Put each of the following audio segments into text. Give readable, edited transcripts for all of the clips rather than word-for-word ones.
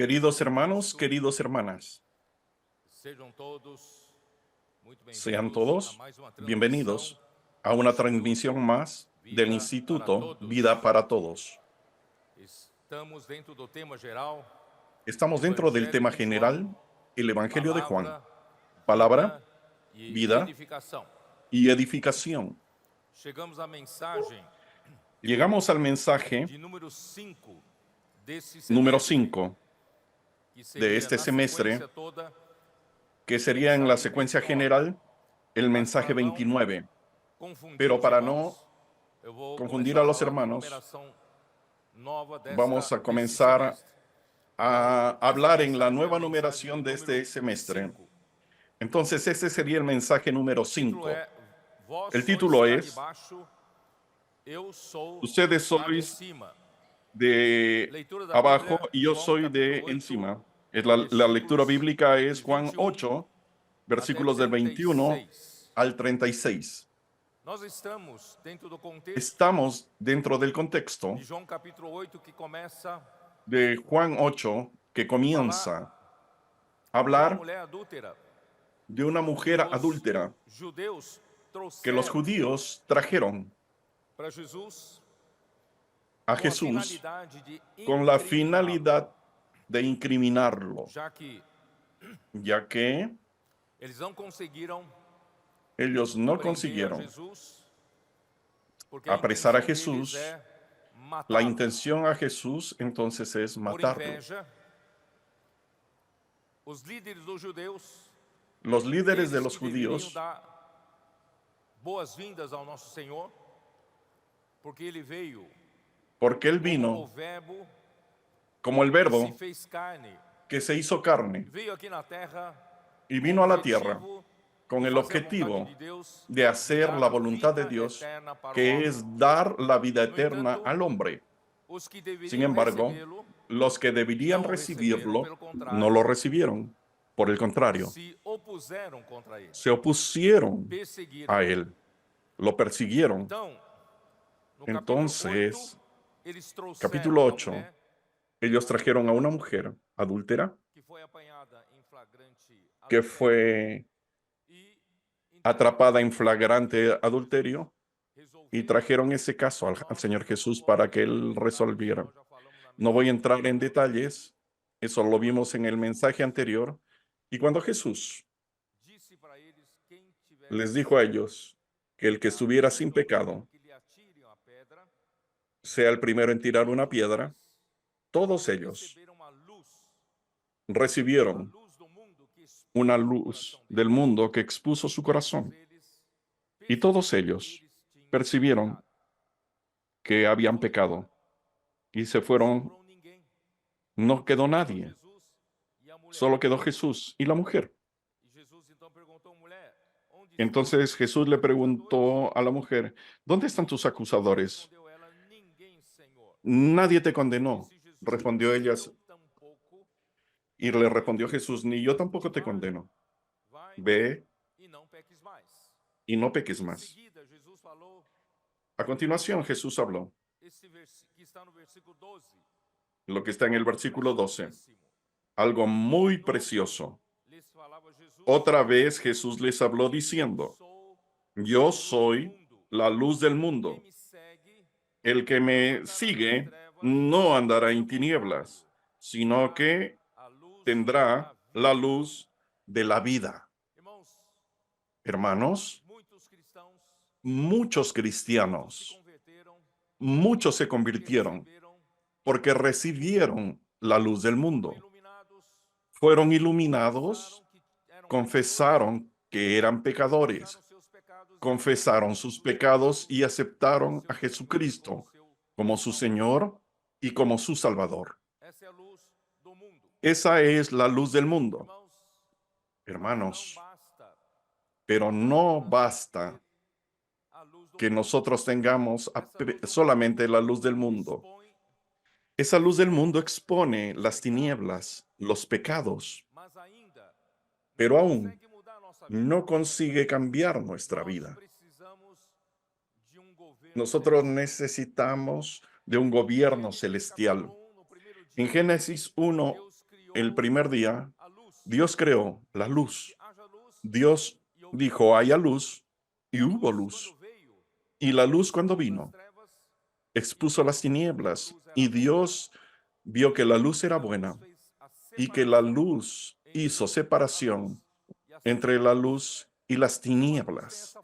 Queridos hermanos, queridas hermanas, sean todos bienvenidos a una transmisión más del Instituto Vida para Todos. Estamos dentro del tema general, el Evangelio de Juan, palabra, vida y edificación. Llegamos al mensaje número 5 de este semestre, que sería en la secuencia general el mensaje 29. Pero para no confundir a los hermanos, vamos a comenzar a hablar en la nueva numeración de este semestre. Entonces, este sería el mensaje número 5. El título es: Ustedes sois de abajo y yo soy de encima. La lectura bíblica es Juan 8, versículos del 21 al 36. Estamos dentro del contexto de Juan 8, que comienza a hablar de una mujer adúltera que los judíos trajeron a Jesús con la finalidad de incriminarlo, ya que ellos no consiguieron apresar a Jesús. La intención a Jesús entonces es matarlo. Los líderes de los judíos porque Él vino como el Verbo que se hizo carne y vino a la tierra con el objetivo de hacer la voluntad de Dios, que es dar la vida eterna al hombre. Sin embargo, los que deberían recibirlo no lo recibieron. Por el contrario, se opusieron a Él, lo persiguieron. Entonces, capítulo 8, ellos trajeron a una mujer adúltera que fue atrapada en flagrante adulterio y trajeron ese caso al Señor Jesús para que Él resolviera. No voy a entrar en detalles, eso lo vimos en el mensaje anterior. Y cuando Jesús les dijo a ellos que el que estuviera sin pecado sea el primero en tirar una piedra, todos ellos recibieron una luz del mundo que expuso su corazón. Y todos ellos percibieron que habían pecado y se fueron. No quedó nadie, solo quedó Jesús y la mujer. Entonces Jesús le preguntó a la mujer: ¿dónde están tus acusadores? Nadie te condenó, respondió ella. Y le respondió Jesús: ni yo tampoco te condeno. Ve y no peques más. A continuación, Jesús habló lo que está en el versículo 12, algo muy precioso. Otra vez Jesús les habló diciendo: yo soy la luz del mundo. El que me sigue no andará en tinieblas, sino que tendrá la luz de la vida. Hermanos, muchos cristianos, muchos se convirtieron porque recibieron la luz del mundo. Fueron iluminados, confesaron que eran pecadores, confesaron sus pecados y aceptaron a Jesucristo como su Señor y como su Salvador. Esa es la luz del mundo, hermanos. Pero no basta que nosotros tengamos solamente la luz del mundo. Esa luz del mundo expone las tinieblas, los pecados, pero aún no consigue cambiar nuestra vida. Nosotros necesitamos de un gobierno celestial. En Génesis 1, el primer día, Dios creó la luz. Dios dijo, haya luz, y hubo luz. Y la luz, cuando vino, expuso las tinieblas, y Dios vio que la luz era buena, y que la luz hizo separación entre la luz y las tinieblas.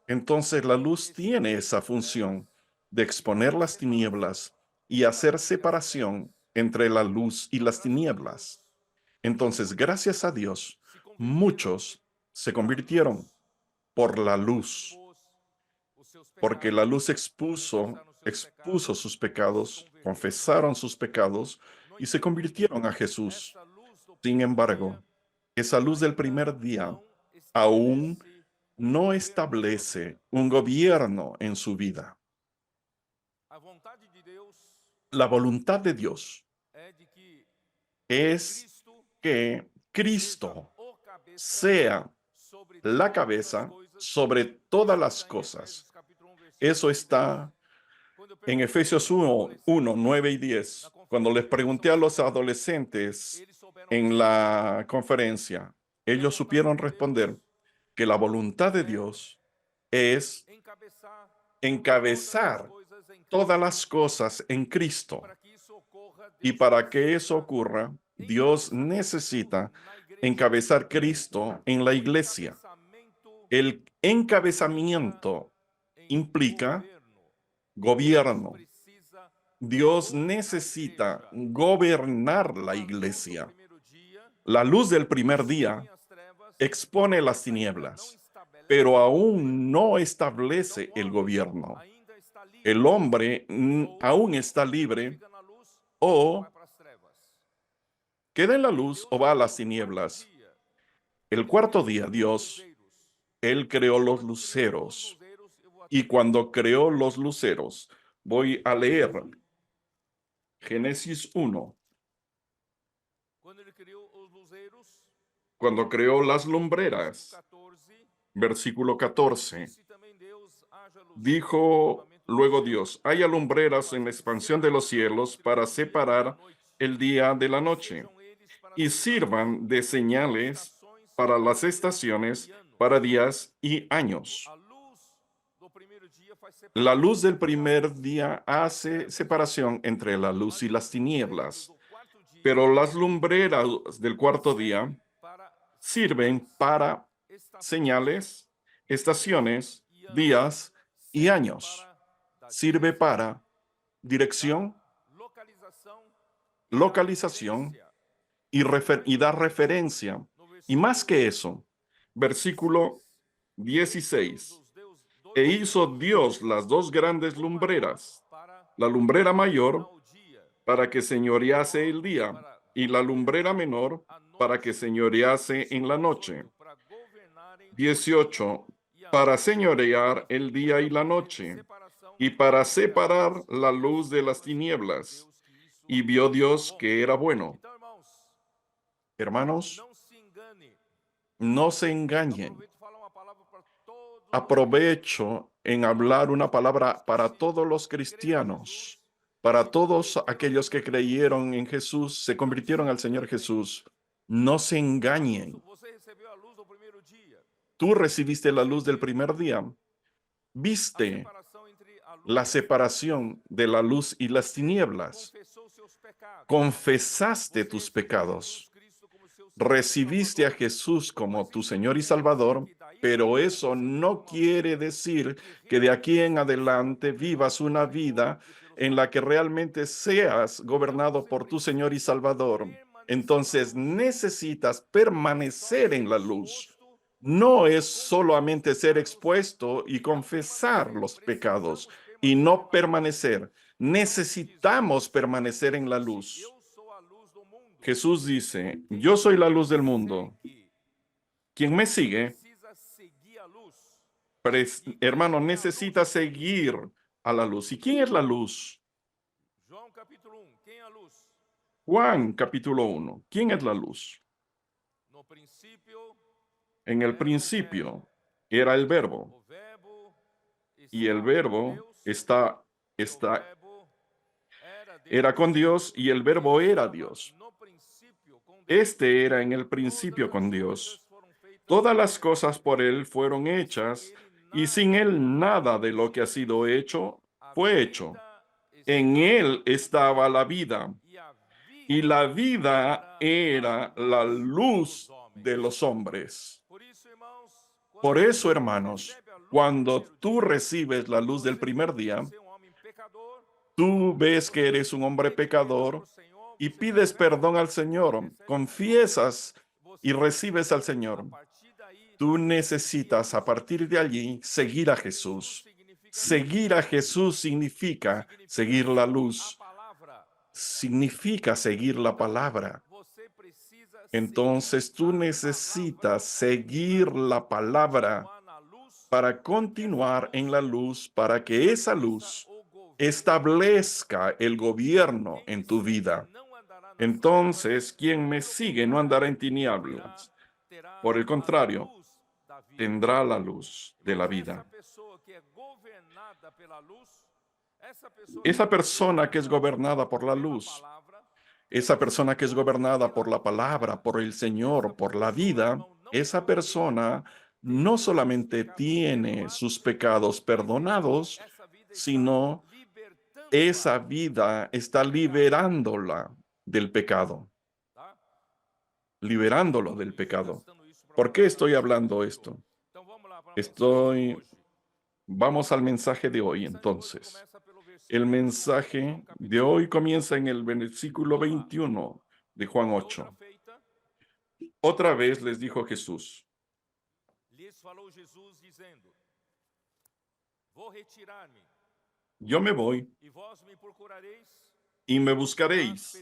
Entonces la luz tiene esa función de exponer las tinieblas y hacer separación entre la luz y las tinieblas. Entonces, gracias a Dios, muchos se convirtieron por la luz, porque la luz expuso sus pecados, confesaron sus pecados y se convirtieron a Jesús. Sin embargo, esa luz del primer día aún no establece un gobierno en su vida. La voluntad de Dios es que Cristo sea la cabeza sobre todas las cosas. Eso está en Efesios 1, 9 y 10. Cuando les pregunté a los adolescentes en la conferencia, ellos supieron responder que la voluntad de Dios es encabezar todas las cosas en Cristo. Y para que eso ocurra, Dios necesita encabezar Cristo en la iglesia. El encabezamiento implica gobierno. Dios necesita gobernar la iglesia. La luz del primer día expone las tinieblas, pero aún no establece el gobierno. El hombre aún está libre o queda en la luz o va a las tinieblas. El cuarto día, Dios, Él creó los luceros. Y cuando creó los luceros, voy a leer Génesis 1. Cuando creó las lumbreras, versículo 14, dijo luego Dios, haya lumbreras en la expansión de los cielos para separar el día de la noche, y sirvan de señales para las estaciones, para días y años. La luz del primer día hace separación entre la luz y las tinieblas, pero las lumbreras del cuarto día sirven para señales, estaciones, días y años. Sirve para dirección, localización y dar referencia. Y más que eso, versículo 16. E hizo Dios las dos grandes lumbreras, la lumbrera mayor para que señorease el día y la lumbrera menor para que señorease en la noche. 18. Para señorear el día y la noche y para separar la luz de las tinieblas. Y vio Dios que era bueno. Hermanos, no se engañen. Aprovecho en hablar una palabra para todos los cristianos, para todos aquellos que creyeron en Jesús, se convirtieron al Señor Jesús. No se engañen. Tú recibiste la luz del primer día. Viste la separación de la luz y las tinieblas. Confesaste tus pecados. Recibiste a Jesús como tu Señor y Salvador, pero eso no quiere decir que de aquí en adelante vivas una vida en la que realmente seas gobernado por tu Señor y Salvador. Entonces necesitas permanecer en la luz. No es solamente ser expuesto y confesar los pecados y no permanecer. Necesitamos permanecer en la luz. Jesús dice, yo soy la luz del mundo. Quien me sigue, hermano, necesita seguir a la luz. ¿Y quién es la luz? Juan capítulo 1. ¿Quién es la luz? En el principio era el verbo. Y el verbo era con Dios y el verbo era Dios. Este era en el principio con Dios. Todas las cosas por Él fueron hechas, y sin Él nada de lo que ha sido hecho fue hecho. En Él estaba la vida, y la vida era la luz de los hombres. Por eso, hermanos, cuando tú recibes la luz del primer día, tú ves que eres un hombre pecador y pides perdón al Señor, confiesas y recibes al Señor. Tú necesitas a partir de allí seguir a Jesús. Seguir a Jesús significa seguir la luz, significa seguir la palabra. Entonces tú necesitas seguir la palabra para continuar en la luz, para que esa luz establezca el gobierno en tu vida. Entonces, quien me sigue no andará en tinieblas. Por el contrario, tendrá la luz de la vida. Esa persona que es gobernada por la luz, esa persona que es gobernada por la palabra, por el Señor, por la vida, esa persona no solamente tiene sus pecados perdonados, sino esa vida está liberándola del pecado, liberándolo del pecado. ¿Por qué estoy hablando esto? Vamos al mensaje de hoy, entonces. El mensaje de hoy comienza en el versículo 21 de Juan 8. Otra vez les dijo Jesús: yo me voy y me buscaréis,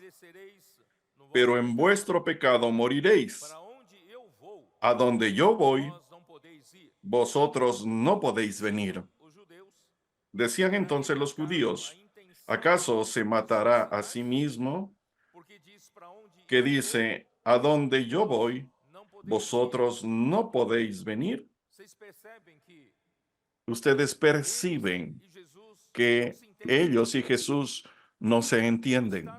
pero en vuestro pecado moriréis. A donde yo voy, vosotros no podéis venir. Decían entonces los judíos: ¿acaso se matará a sí mismo? Que dice: a donde yo voy, vosotros no podéis venir. Ustedes perciben que ellos y Jesús no se entienden.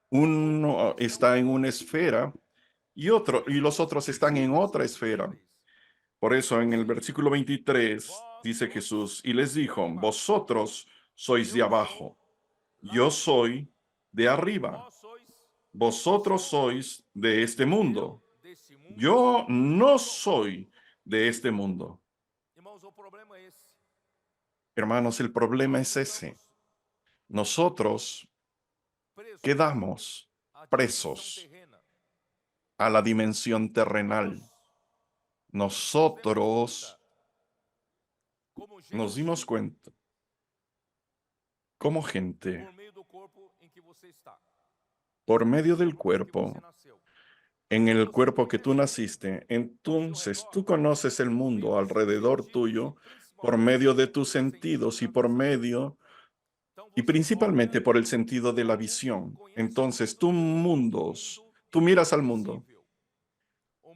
Uno está en una esfera y los otros están en otra esfera. Por eso en el versículo 23 dice Jesús, y les dijo: vosotros sois de abajo, yo soy de arriba. Vosotros sois de este mundo, yo no soy de este mundo. Hermanos, el problema es ese. Nosotros quedamos presos a la dimensión terrenal. Nosotros nos dimos cuenta como gente, por medio del cuerpo, en el cuerpo que tú naciste, entonces tú conoces el mundo alrededor tuyo por medio de tus sentidos y principalmente por el sentido de la visión. Entonces tú miras al mundo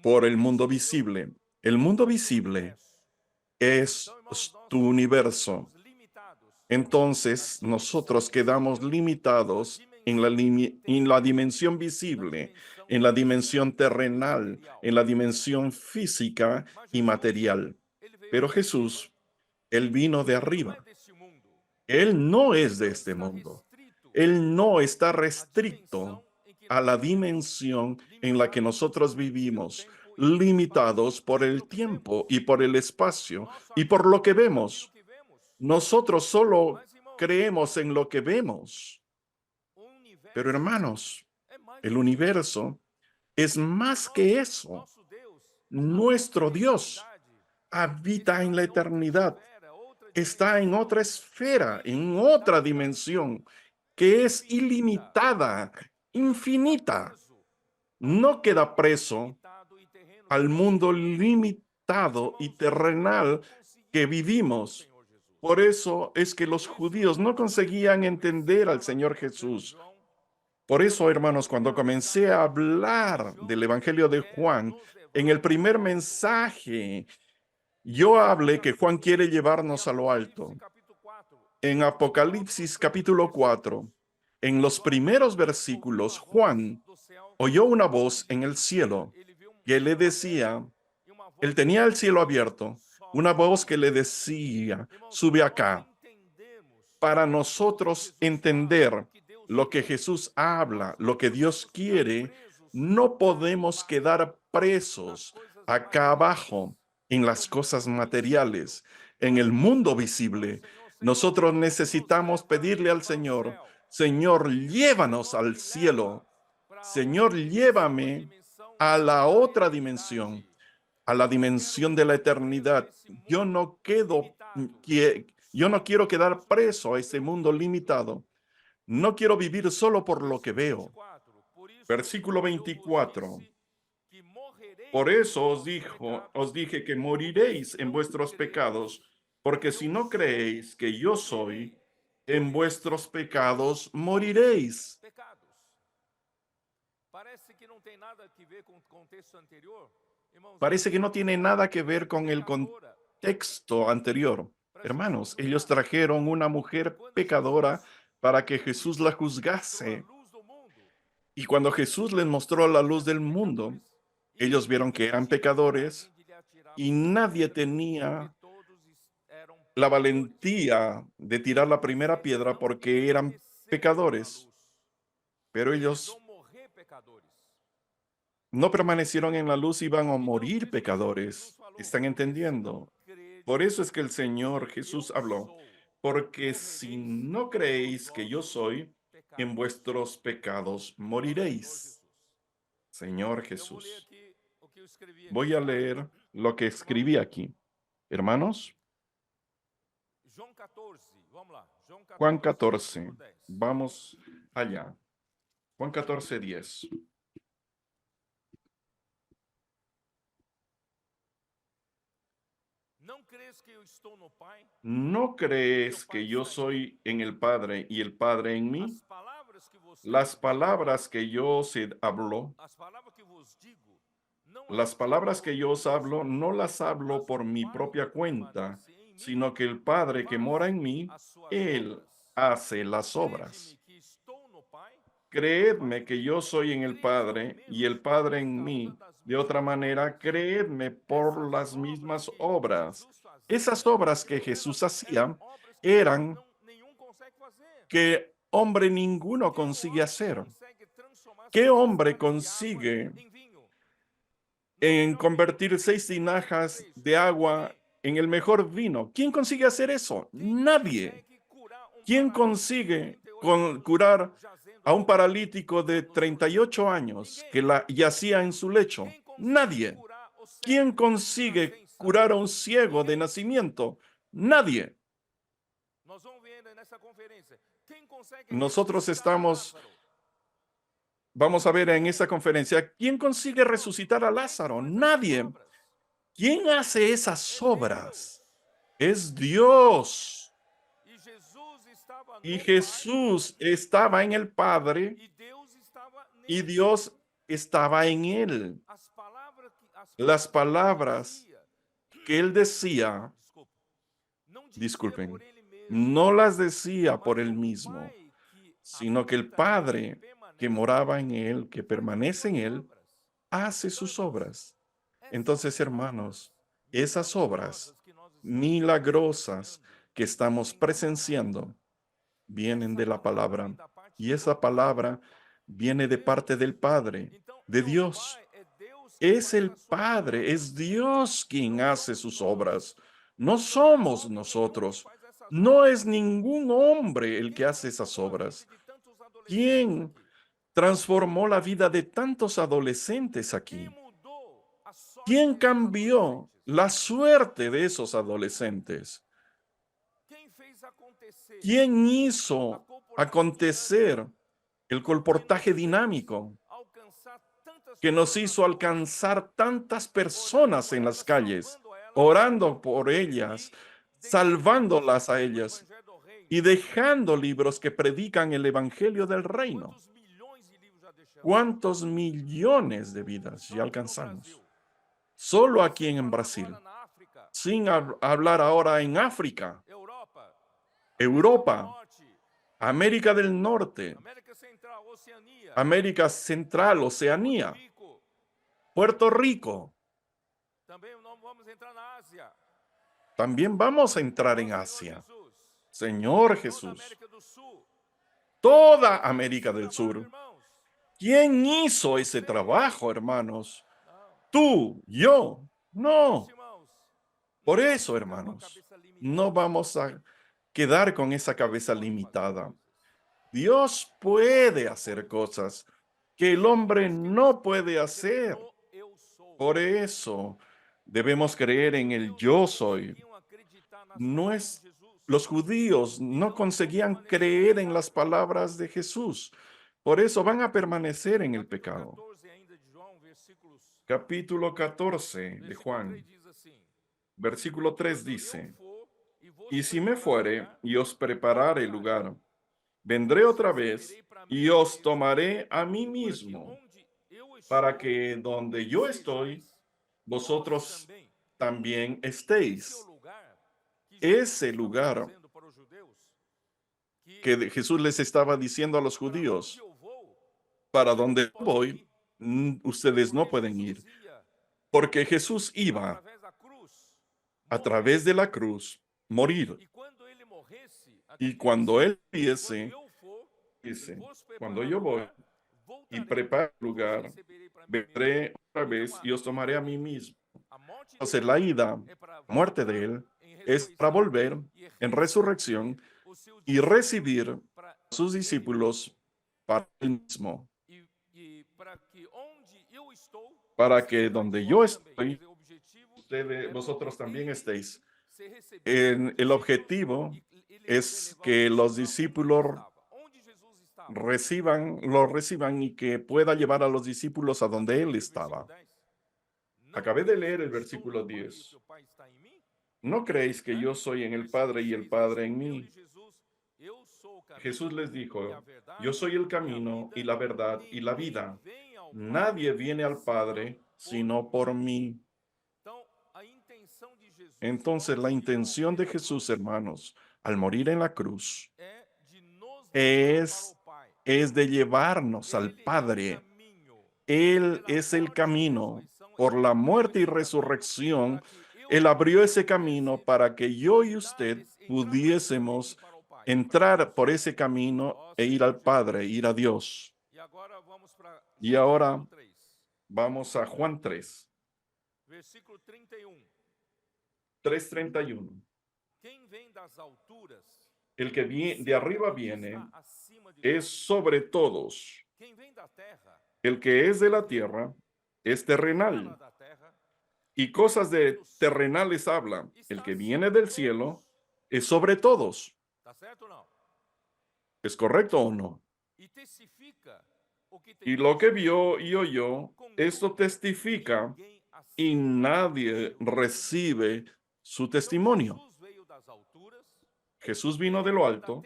por el mundo visible. El mundo visible es tu universo. Entonces nosotros quedamos limitados en la dimensión visible, en la dimensión terrenal, en la dimensión física y material. Pero Jesús, Él vino de arriba. Él no es de este mundo. Él no está restricto a la dimensión en la que nosotros vivimos, limitados por el tiempo y por el espacio y por lo que vemos. Nosotros solo creemos en lo que vemos. Pero hermanos, el universo es más que eso. Nuestro Dios habita en la eternidad. Está en otra esfera, en otra dimensión, que es ilimitada, infinita. No queda preso al mundo limitado y terrenal que vivimos. Por eso es que los judíos no conseguían entender al Señor Jesús. Por eso, hermanos, cuando comencé a hablar del Evangelio de Juan, en el primer mensaje, yo hablé que Juan quiere llevarnos a lo alto. En Apocalipsis capítulo 4, en los primeros versículos, Juan oyó una voz en el cielo que le decía, él tenía el cielo abierto, una voz que le decía, sube acá. Para nosotros entender lo que Jesús habla, lo que Dios quiere, no podemos quedar presos acá abajo en las cosas materiales, en el mundo visible. Nosotros necesitamos pedirle al Señor, Señor, llévanos al cielo. Señor, llévame a la otra dimensión, a la dimensión de la eternidad. Yo no quiero quedar preso a este mundo limitado. No quiero vivir solo por lo que veo. Versículo 24. Por eso os dije que moriréis en vuestros pecados, porque si no creéis que yo soy, en vuestros pecados moriréis. Parece que no tiene nada que ver con el contexto anterior. Hermanos, ellos trajeron una mujer pecadora para que Jesús la juzgase. Y cuando Jesús les mostró la luz del mundo, ellos vieron que eran pecadores y nadie tenía la valentía de tirar la primera piedra porque eran pecadores. Pero ellos no permanecieron en la luz, iban a morir pecadores. ¿Están entendiendo? Por eso es que el Señor Jesús habló, porque si no creéis que yo soy, en vuestros pecados moriréis. Señor Jesús. Voy a leer lo que escribí aquí. Hermanos, Juan 14, vamos allá. Juan 14, 10. ¿No crees que yo soy en el Padre y el Padre en mí? Las palabras que yo os hablo, las palabras que yo os hablo, no las hablo por mi propia cuenta, sino que el Padre que mora en mí, Él hace las obras. Creedme que yo soy en el Padre y el Padre en mí. De otra manera, creedme por las mismas obras. Esas obras que Jesús hacía eran que hombre ninguno consigue hacer. ¿Qué hombre consigue en convertir 6 tinajas de agua en el mejor vino? ¿Quién consigue hacer eso? Nadie. ¿Quién consigue curar a un paralítico de 38 años que yacía en su lecho? Nadie. ¿Quién consigue curar a un ciego de nacimiento? Nadie. Nosotros vamos a ver en esta conferencia, ¿quién consigue resucitar a Lázaro? Nadie. ¿Quién hace esas obras? Es Dios. Y Jesús estaba en el Padre y Dios estaba en él. Las palabras que él decía, disculpen, no las decía por él mismo, sino que el Padre que moraba en él, que permanece en él, hace sus obras. Entonces, hermanos, esas obras milagrosas que estamos presenciando vienen de la palabra, y esa palabra viene de parte del Padre, de Dios. Es el Padre, es Dios quien hace sus obras. No somos nosotros. No es ningún hombre el que hace esas obras. ¿Quién transformó la vida de tantos adolescentes aquí? ¿Quién cambió la suerte de esos adolescentes? ¿Quién hizo acontecer el colportaje dinámico que nos hizo alcanzar tantas personas en las calles, orando por ellas, salvándolas a ellas y dejando libros que predican el evangelio del reino? ¿Cuántos millones de vidas ya alcanzamos? Solo aquí en Brasil, sin hablar ahora en África, Europa, América del Norte, América Central, Oceanía, Puerto Rico. También vamos a entrar en Asia. Señor Jesús. Toda América del Sur. ¿Quién hizo ese trabajo, hermanos? ¿Tú? ¿Yo? No. Por eso, hermanos, no vamos a quedar con esa cabeza limitada. Dios puede hacer cosas que el hombre no puede hacer. Por eso debemos creer en el yo soy. Los judíos no conseguían creer en las palabras de Jesús. Por eso van a permanecer en el pecado. Capítulo 14 de Juan, versículo 3 dice: y si me fuere y os preparare lugar, vendré otra vez y os tomaré a mí mismo, para que donde yo estoy, vosotros también estéis. Ese lugar que Jesús les estaba diciendo a los judíos: para donde voy, ustedes no pueden ir, porque Jesús iba a través de la cruz morir. Y cuando él dice, cuando yo voy y preparo lugar, vendré otra vez y os tomaré a mí mismo. Entonces la ida, muerte de él, es para volver en resurrección y recibir a sus discípulos para él mismo. Para que donde yo estoy, vosotros también estéis. El objetivo es que los discípulos lo reciban y que pueda llevar a los discípulos a donde él estaba. Acabé de leer el versículo 10. ¿No creéis que yo soy en el Padre y el Padre en mí? Jesús les dijo: yo soy el camino y la verdad y la vida. Nadie viene al Padre sino por mí. Entonces, la intención de Jesús, hermanos, al morir en la cruz, es de llevarnos al Padre. Él es el camino. Por la muerte y resurrección, Él abrió ese camino para que yo y usted pudiésemos entrar por ese camino e ir al Padre, ir a Dios. Y ahora vamos a Juan 3. 3:31. El que de arriba viene es sobre todos. El que es de la tierra es terrenal, y cosas de terrenales habla. El que viene del cielo es sobre todos. ¿Es correcto o no? Y lo que vio y oyó, esto testifica, y nadie recibe su testimonio. Jesús vino de lo alto.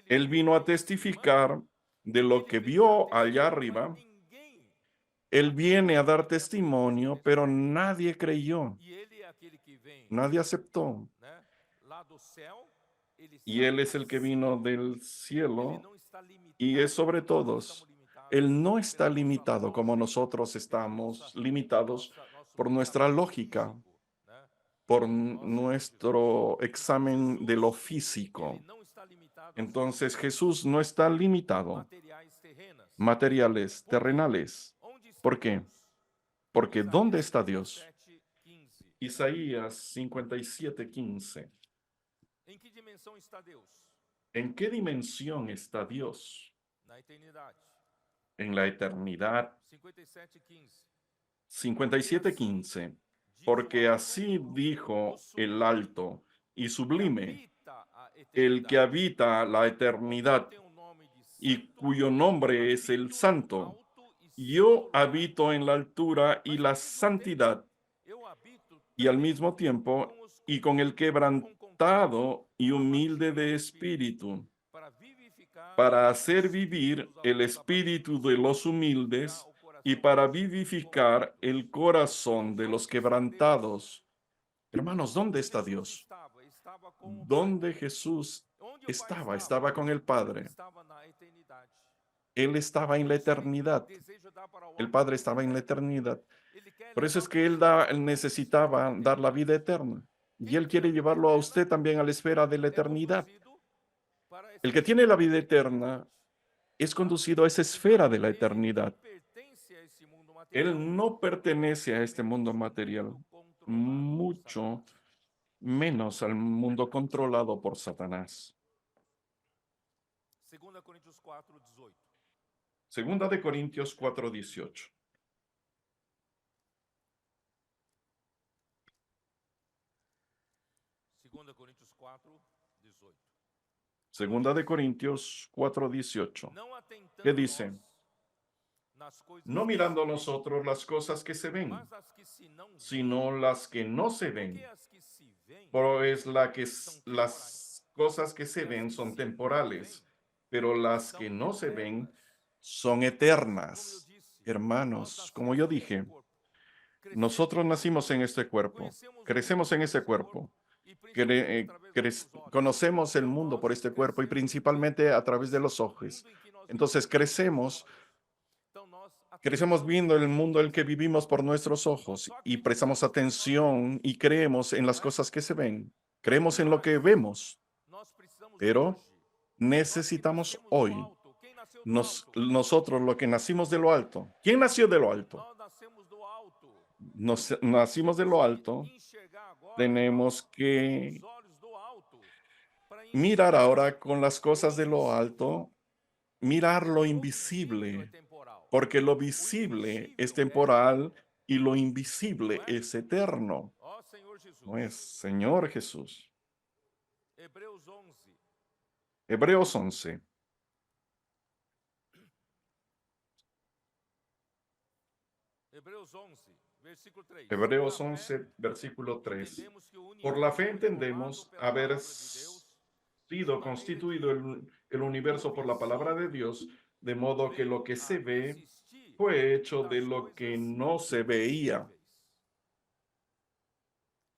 Él vino a testificar de lo que vio allá arriba. Él viene a dar testimonio, pero nadie creyó. Nadie aceptó. Y Él es el que vino del cielo y es sobre todos. Él no está limitado como nosotros estamos limitados por nuestra lógica, por nuestro examen de lo físico. Entonces Jesús no está limitado. Materiales, terrenales. ¿Por qué? Porque ¿dónde está Dios? Isaías 57:15. ¿En qué dimensión está Dios? En la eternidad. 57:15. Porque así dijo el alto y sublime, el que habita la eternidad y cuyo nombre es el Santo. Yo habito en la altura y la santidad, y al mismo tiempo, y con el quebrantado y humilde de espíritu, para hacer vivir el espíritu de los humildes y para vivificar el corazón de los quebrantados. Hermanos, ¿dónde está Dios? ¿Dónde Jesús estaba? Estaba con el Padre. Él estaba en la eternidad. El Padre estaba en la eternidad. Por eso es que Él necesitaba dar la vida eterna. Y Él quiere llevarlo a usted también a la esfera de la eternidad. El que tiene la vida eterna es conducido a esa esfera de la eternidad. Él no pertenece a este mundo material, mucho menos al mundo controlado por Satanás. Segunda de Corintios 4:18. Segunda de Corintios 4:18. ¿Qué dice? No mirando nosotros las cosas que se ven, sino las que no se ven. Pues las cosas que se ven son temporales, pero las que no se ven son eternas. Hermanos, como yo dije, nosotros nacimos en este cuerpo, crecemos en ese cuerpo, conocemos el mundo por este cuerpo y principalmente a través de los ojos. Entonces crecemos viendo el mundo en el que vivimos por nuestros ojos y prestamos atención y creemos en las cosas que se ven. Creemos en lo que vemos, pero necesitamos hoy nosotros lo que nacimos de lo alto. ¿Quién nació de lo alto? Nacimos de lo alto. Tenemos que mirar ahora con las cosas de lo alto, mirar lo invisible, porque lo visible es temporal y lo invisible es eterno. No es Señor Jesús. Hebreos 11. Hebreos 11, versículo 3. Por la fe entendemos haber sido constituido el universo por la palabra de Dios, de modo que lo que se ve fue hecho de lo que no se veía.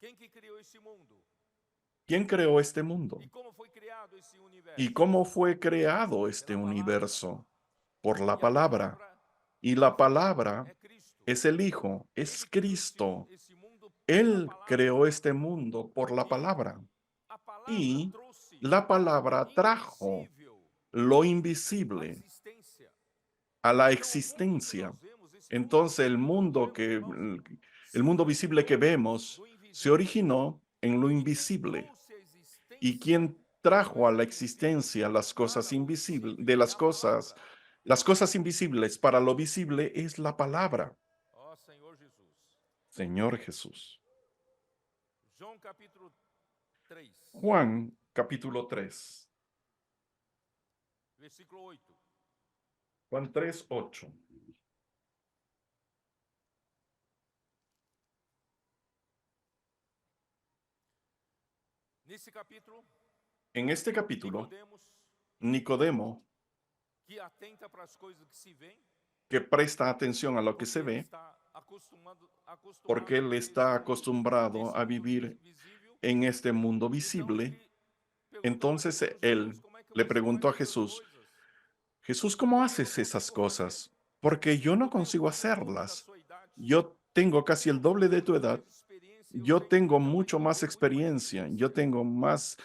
¿Quién creó este mundo? ¿Y cómo fue creado este universo? Por la palabra. Y la palabra es el Hijo, es Cristo. Él creó este mundo por la palabra. Y la palabra trajo lo invisible a la existencia. Entonces el mundo visible que vemos se originó en lo invisible. ¿Y quién trajo a la existencia las cosas invisibles, las cosas invisibles para lo visible es la palabra? Señor Jesús. Juan capítulo 3. Juan 3:8. En este capítulo, Nicodemo, que presta atención a lo que se ve, porque él está acostumbrado a vivir en este mundo visible, entonces él le preguntó a Jesús, Jesús, ¿cómo haces esas cosas? Porque yo no consigo hacerlas. Yo tengo casi el doble de tu edad. Yo tengo mucho más experiencia. Yo tengo más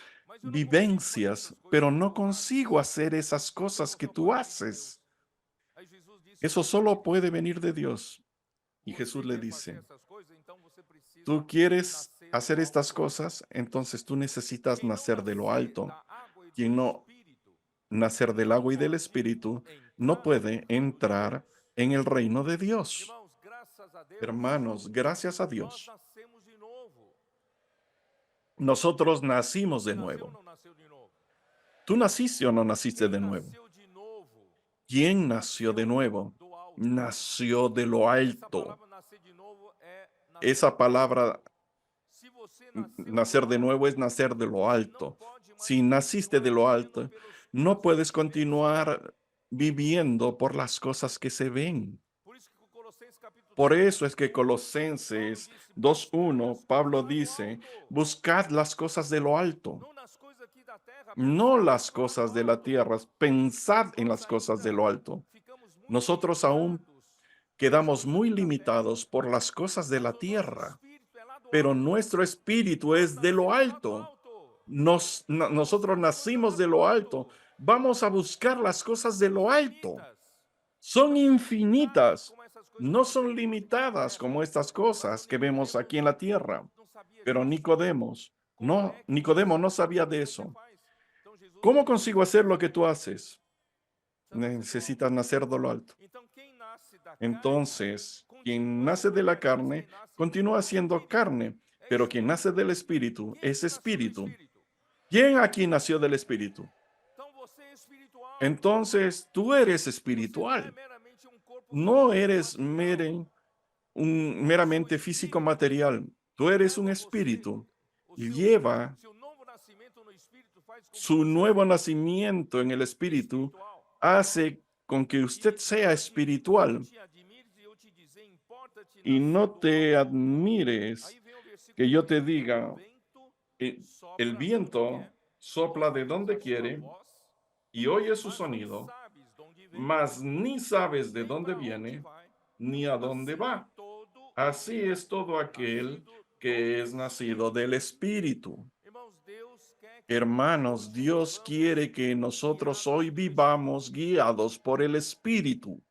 vivencias, pero no consigo hacer esas cosas que tú haces. Eso solo puede venir de Dios. Y Jesús le dice, tú quieres hacer estas cosas, entonces tú necesitas nacer de lo alto. Quien no nacer del agua y del espíritu no puede entrar en el reino de Dios. Hermanos, gracias a Dios, nosotros nacimos de nuevo. ¿Tú naciste o no naciste de nuevo? ¿Quién nació de nuevo? Nació de lo alto. Esa palabra, nacer de nuevo, es nacer de lo alto. Si naciste de lo alto, no puedes continuar viviendo por las cosas que se ven. Por eso es que Colosenses 2:1, Pablo dice, buscad las cosas de lo alto, no las cosas de la tierra, pensad en las cosas de lo alto. Nosotros aún quedamos muy limitados por las cosas de la tierra, pero nuestro espíritu es de lo alto. Nosotros nacimos de lo alto. Vamos a buscar las cosas de lo alto. Son infinitas, no son limitadas como estas cosas que vemos aquí en la tierra. Pero Nicodemo no sabía de eso. ¿Cómo consigo hacer lo que tú haces? Necesitas nacer de lo alto. Entonces, quien nace de la carne continúa siendo carne, pero quien nace del espíritu es espíritu. ¿Quién aquí nació del espíritu? Entonces, tú eres espiritual. No eres meramente físico material. Tú eres un espíritu y lleva su nuevo nacimiento en el espíritu hace con que usted sea espiritual y no te admires que yo te diga, el viento sopla de donde quiere y oye su sonido, mas ni sabes de dónde viene ni a dónde va. Así es todo aquel que es nacido del Espíritu. Hermanos, Dios quiere que nosotros hoy vivamos guiados por el Espíritu.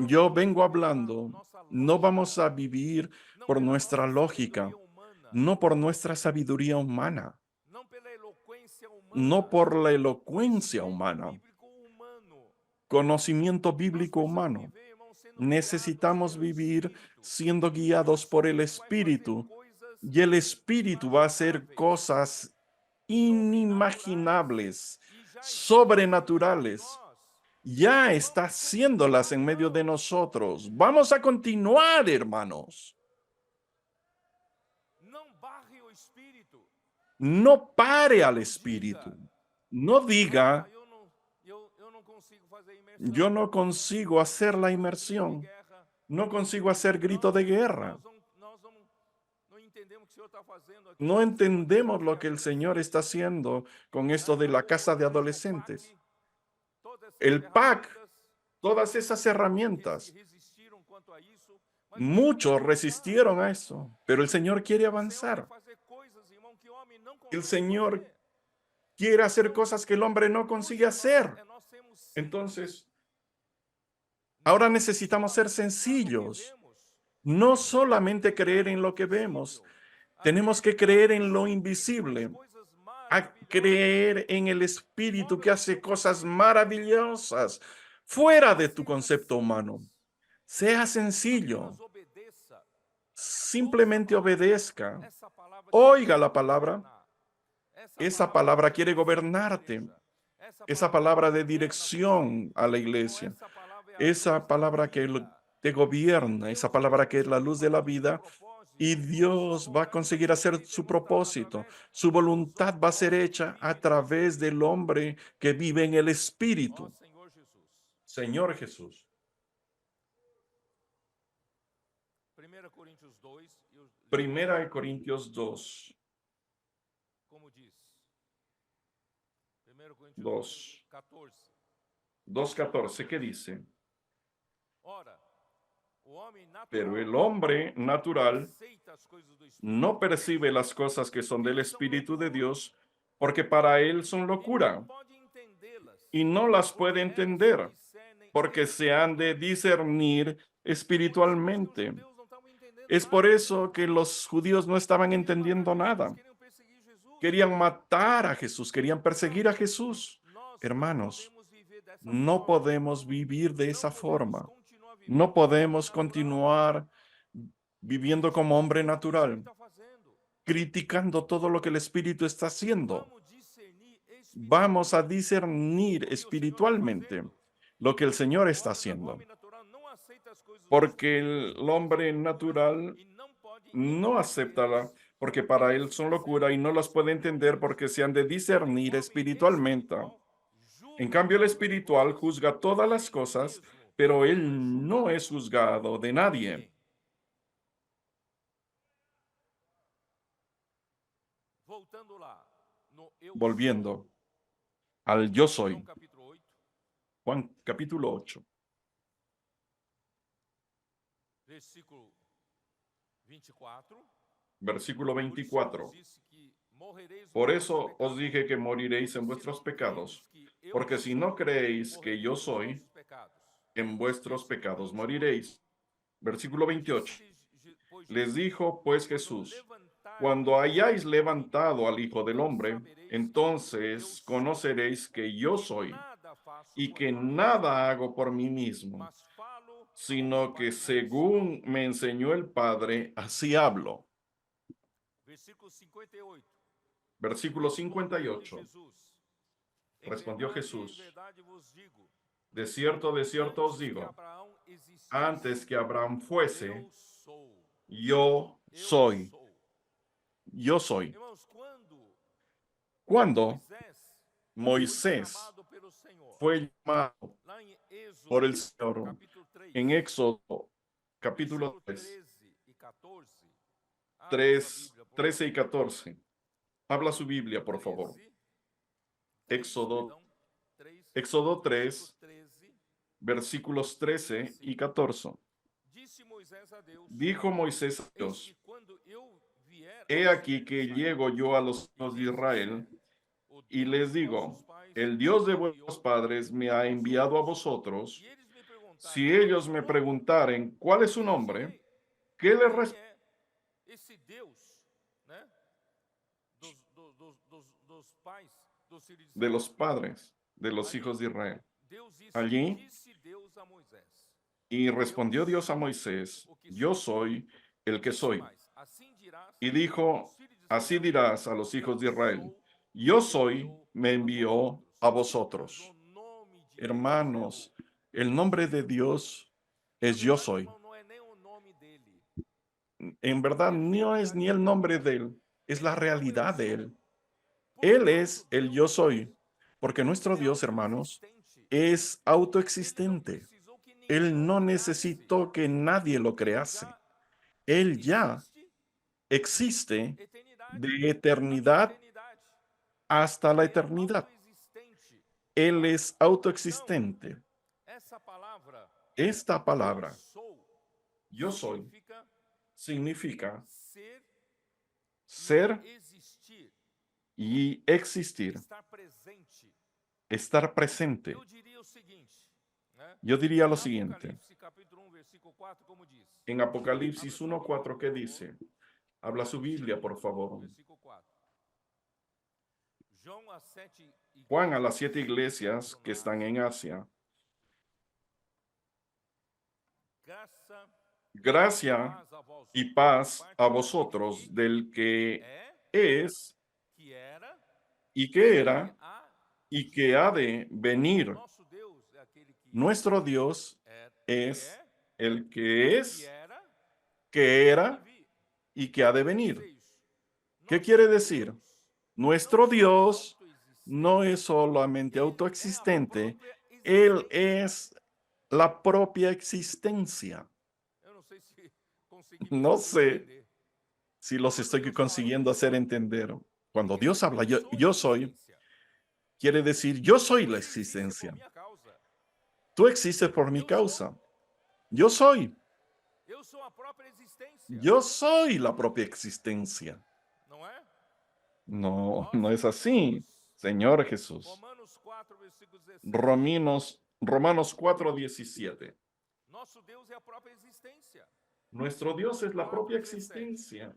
Yo vengo hablando, no vamos a vivir por nuestra lógica, no por nuestra sabiduría humana, no por la elocuencia humana, conocimiento bíblico humano. Necesitamos vivir siendo guiados por el Espíritu, y el Espíritu va a hacer cosas inimaginables, sobrenaturales. Ya está haciéndolas en medio de nosotros. Vamos a continuar, hermanos. No pare al Espíritu. No diga, yo no consigo hacer la inmersión. No consigo hacer grito de guerra. No entendemos lo que el Señor está haciendo con esto de la casa de adolescentes. El PAC, todas esas herramientas. Muchos resistieron a eso, pero el Señor quiere avanzar. El Señor quiere hacer cosas que el hombre no consigue hacer. Entonces, ahora necesitamos ser sencillos. No solamente creer en lo que vemos, tenemos que creer en lo invisible, a creer en el Espíritu que hace cosas maravillosas fuera de tu concepto humano. Sea sencillo. Simplemente obedezca. Oiga la palabra. Esa palabra quiere gobernarte. Esa palabra de dirección a la iglesia. Esa palabra que te gobierna. Esa palabra que es la luz de la vida. Y Dios va a conseguir hacer su propósito. Su voluntad va a ser hecha a través del hombre que vive en el Espíritu. Señor Jesús. 1 Corintios 2. 2:14, ¿qué dice? Pero el hombre natural no percibe las cosas que son del Espíritu de Dios, porque para él son locura, y no las puede entender, porque se han de discernir espiritualmente. Es por eso que los judíos no estaban entendiendo nada. Querían matar a Jesús, querían perseguir a Jesús. Hermanos, no podemos vivir de esa forma. No podemos continuar viviendo como hombre natural, criticando todo lo que el Espíritu está haciendo. Vamos a discernir espiritualmente lo que el Señor está haciendo, porque el hombre natural no acepta, porque para él son locura y no las puede entender porque se han de discernir espiritualmente. En cambio, el espiritual juzga todas las cosas, pero él no es juzgado de nadie. volviendo al yo soy. Juan capítulo 8. Versículo 24. Por eso os dije que moriréis en vuestros pecados, porque si no creéis que yo soy, en vuestros pecados moriréis. Versículo 28. Les dijo pues Jesús: cuando hayáis levantado al Hijo del Hombre, entonces conoceréis que yo soy, y que nada hago por mí mismo, sino que según me enseñó el Padre, así hablo. Versículo 58. Respondió Jesús: de cierto os digo, antes que Abraham fuese, yo soy. Yo soy. Cuando Moisés fue llamado por el Señor en Éxodo capítulo 13 y 14. Habla su Biblia, por favor. Éxodo 3, versículos 13 y 14. Dijo Moisés a Dios: he aquí que llego yo a los hijos de Israel y les digo: el Dios de vuestros padres me ha enviado a vosotros. Si ellos me preguntaren cuál es su nombre, ¿qué les responderé? De los padres de los hijos de Israel. Allí, y respondió Dios a Moisés: yo soy el que soy. Y dijo: así dirás a los hijos de Israel: yo soy, me envió a vosotros. Hermanos, el nombre de Dios es yo soy. En verdad, no es ni el nombre de Él, es la realidad de Él. Él es el yo soy, porque nuestro Dios, hermanos, es autoexistente. Él no necesitó que nadie lo crease. Él ya existe de eternidad hasta la eternidad. Él es autoexistente. Esta palabra, yo soy, significa ser y existir, estar presente. Yo diría lo siguiente. En Apocalipsis 1:4, ¿qué dice? Habla su Biblia, por favor. Juan a las 7 iglesias que están en Asia. Gracia y paz a vosotros del que es y que era y que ha de venir. Nuestro Dios es el que es, que era y que ha de venir. ¿Qué quiere decir? Nuestro Dios no es solamente autoexistente, Él es la propia existencia. No sé si los estoy consiguiendo hacer entender. Cuando Dios habla, yo soy, quiere decir, yo soy la existencia. Tú existes por mi causa. Yo soy. Yo soy la propia existencia. No, no es así, Señor Jesús. Romanos 4:17. Nuestro Dios es la propia existencia.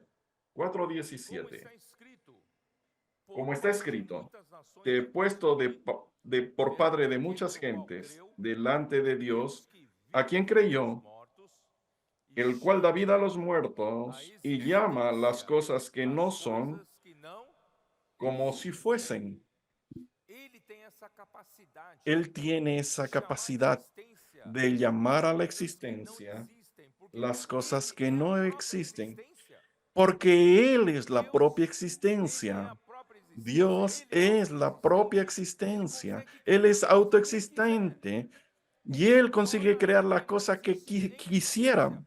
4:17. Como está escrito, te he puesto por padre de muchas gentes delante de Dios, a quien creyó, el cual da vida a los muertos y llama las cosas que no son como si fuesen. Él tiene esa capacidad de llamar a la existencia las cosas que no existen, porque Él es la propia existencia. Dios es la propia existencia. Él es autoexistente y Él consigue crear la cosa que quisiera.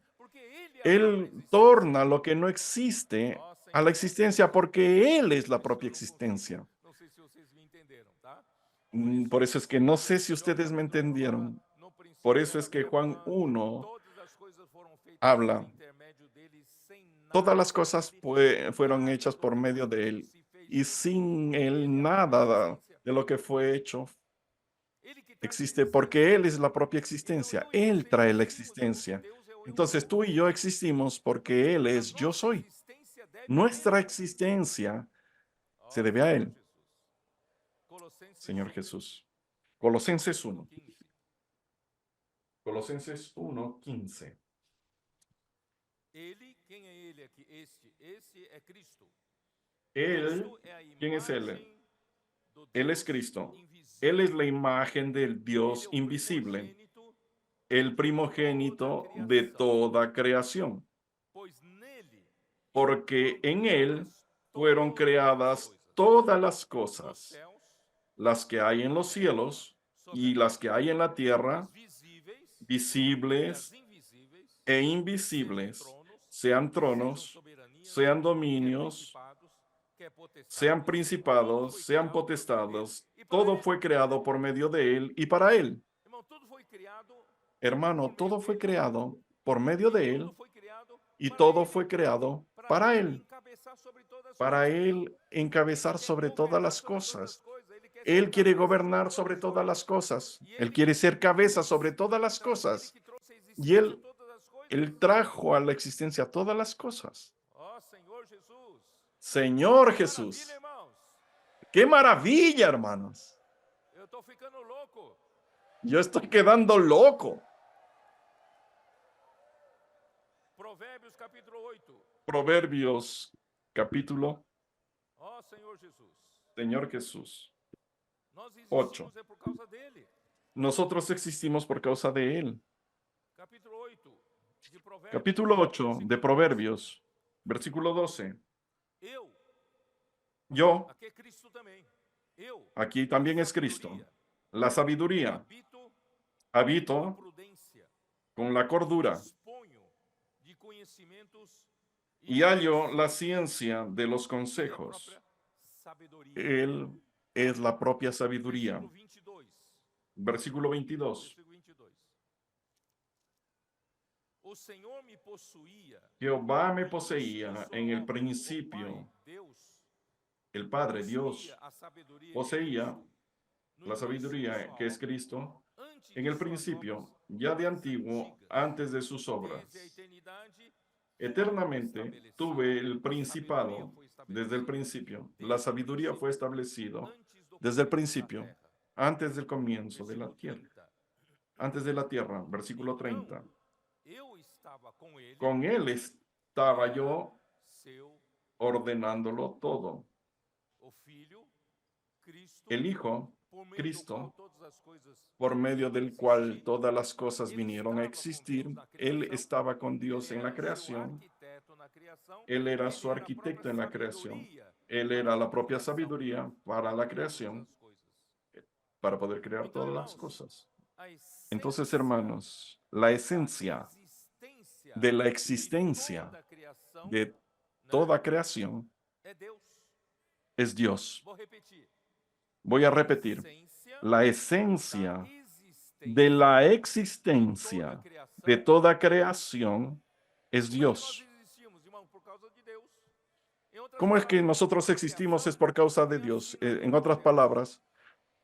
Él torna lo que no existe a la existencia porque Él es la propia existencia. Por eso es que no sé si ustedes me entendieron. Por eso es que Juan 1 habla, todas las cosas fueron hechas por medio de él, y sin él nada de lo que fue hecho existe, porque él es la propia existencia. Él trae la existencia. Entonces tú y yo existimos porque él es yo soy. Nuestra existencia se debe a él, Señor Jesús. Colosenses 1. Colosenses 1:15. Él, ¿quién es él? Él es Cristo. Él es la imagen del Dios invisible, el primogénito de toda creación, porque en él fueron creadas todas las cosas, las que hay en los cielos y las que hay en la tierra, visibles e invisibles, sean tronos, sean dominios, sean principados, sean potestados, todo fue creado por medio de él y para él. Hermano, todo fue creado por medio de él y todo fue creado para él encabezar sobre todas las cosas. Él quiere gobernar sobre todas las cosas. Él quiere ser cabeza sobre todas las cosas. Y él trajo a la existencia todas las cosas. Señor Jesús. ¡Qué maravilla, hermanos! Yo estoy quedando loco. Proverbios capítulo. Señor Jesús. 8. Nosotros existimos por causa de él. Capítulo 8 de Proverbios, versículo 12. Yo, aquí también es Cristo, la sabiduría, habito con la cordura y hallo la ciencia de los consejos. Él es la propia sabiduría. Versículo 22. Jehová me poseía en el principio. El Padre, Dios, poseía la sabiduría que es Cristo en el principio, ya de antiguo, antes de sus obras. Eternamente tuve el principado desde el principio. La sabiduría fue establecido desde el principio, antes del comienzo de la tierra. Antes de la tierra, versículo 30. Con él estaba yo ordenándolo todo. El Hijo, Cristo, por medio del cual todas las cosas vinieron a existir, él estaba con Dios en la creación. Él era su arquitecto en la creación. Él era la propia sabiduría para la creación, para poder crear todas las cosas. Entonces, hermanos, la esencia de la existencia de toda creación es Dios. Voy a repetir. La esencia de la existencia de toda creación es Dios. ¿Cómo es que nosotros existimos? Es por causa de Dios. En otras palabras,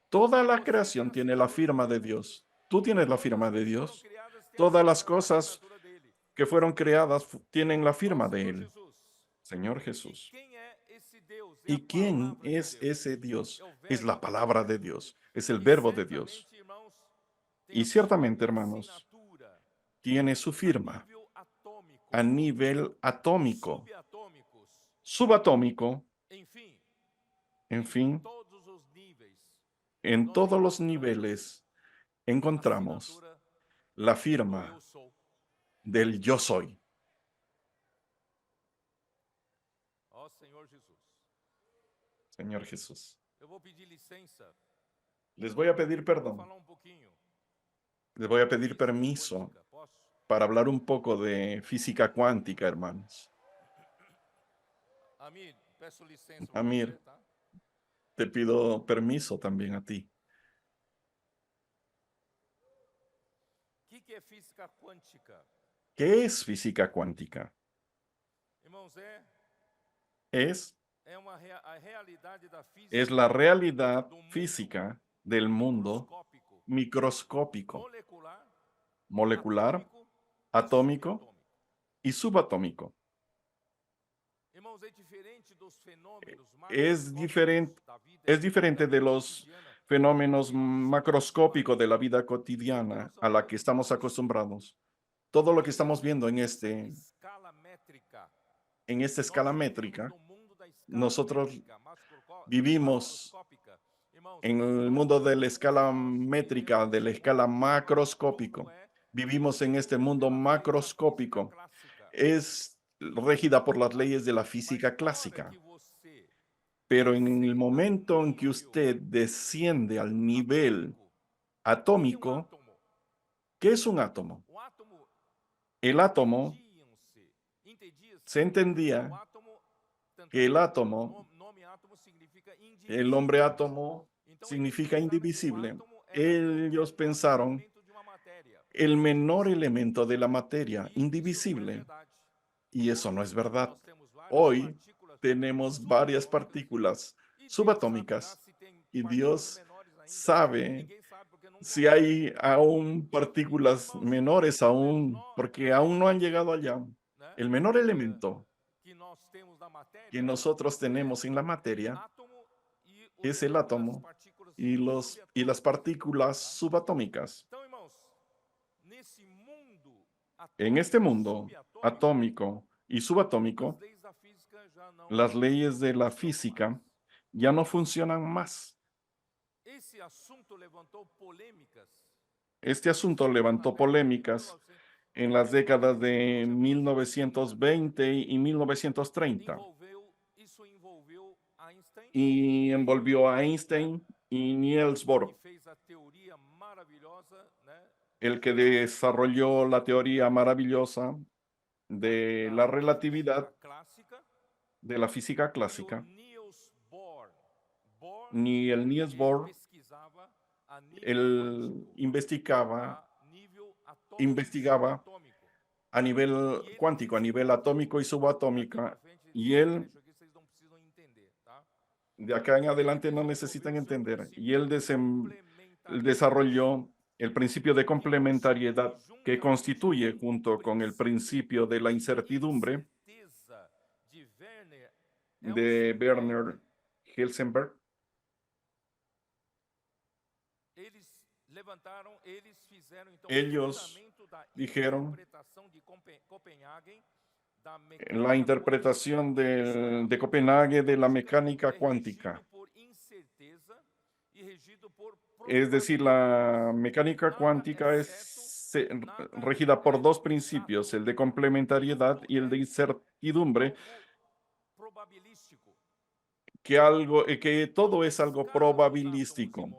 toda la creación tiene la firma de Dios. Tú tienes la firma de Dios. Todas las cosas que fueron creadas tienen la firma de Él. Señor Jesús. ¿Y quién es ese Dios? Es la palabra de Dios. Es el verbo de Dios. Y ciertamente, hermanos, tiene su firma a nivel atómico, subatómico, en fin, en todos los niveles encontramos la firma del yo soy. Señor Jesús. Les voy a pedir perdón. Les voy a pedir permiso para hablar un poco de física cuántica, hermanos. Amir, te pido permiso también a ti. ¿Qué es física cuántica? Es, es la realidad física del mundo microscópico, molecular, atómico y subatómico. Es diferente, es diferente de los fenómenos macroscópicos de la vida cotidiana a la que estamos acostumbrados. Todo lo que estamos viendo en esta escala métrica, nosotros vivimos en el mundo de la escala métrica, de la escala macroscópico. Vivimos en este mundo macroscópico. Es regida por las leyes de la física clásica. Pero en el momento en que usted desciende al nivel atómico, ¿qué es un átomo? El átomo se entendía que el nombre átomo significa indivisible. Ellos pensaron el menor elemento de la materia, indivisible. Y eso no es verdad. Hoy tenemos varias partículas subatómicas y Dios sabe si hay aún partículas menores aún, porque aún no han llegado allá. El menor elemento que nosotros tenemos en la materia es el átomo y las partículas subatómicas. En este mundo atómico y subatómico, las leyes de la física ya no funcionan más. Este asunto levantó polémicas en las décadas de 1920 y 1930 y envolvió a Einstein y Niels Bohr, el que desarrolló la teoría maravillosa de la relatividad de la física clásica. Ni el Niels Bohr, él investigaba a nivel cuántico, a nivel atómico y subatómica, y él, de acá en adelante no necesitan entender, y él desarrolló el principio de complementariedad que constituye, junto con el principio de la incertidumbre de Werner Heisenberg. Ellos dijeron la interpretación de Copenhague de la mecánica cuántica. Es decir, la mecánica cuántica es regida por dos principios, el de complementariedad y el de incertidumbre, que todo es algo probabilístico.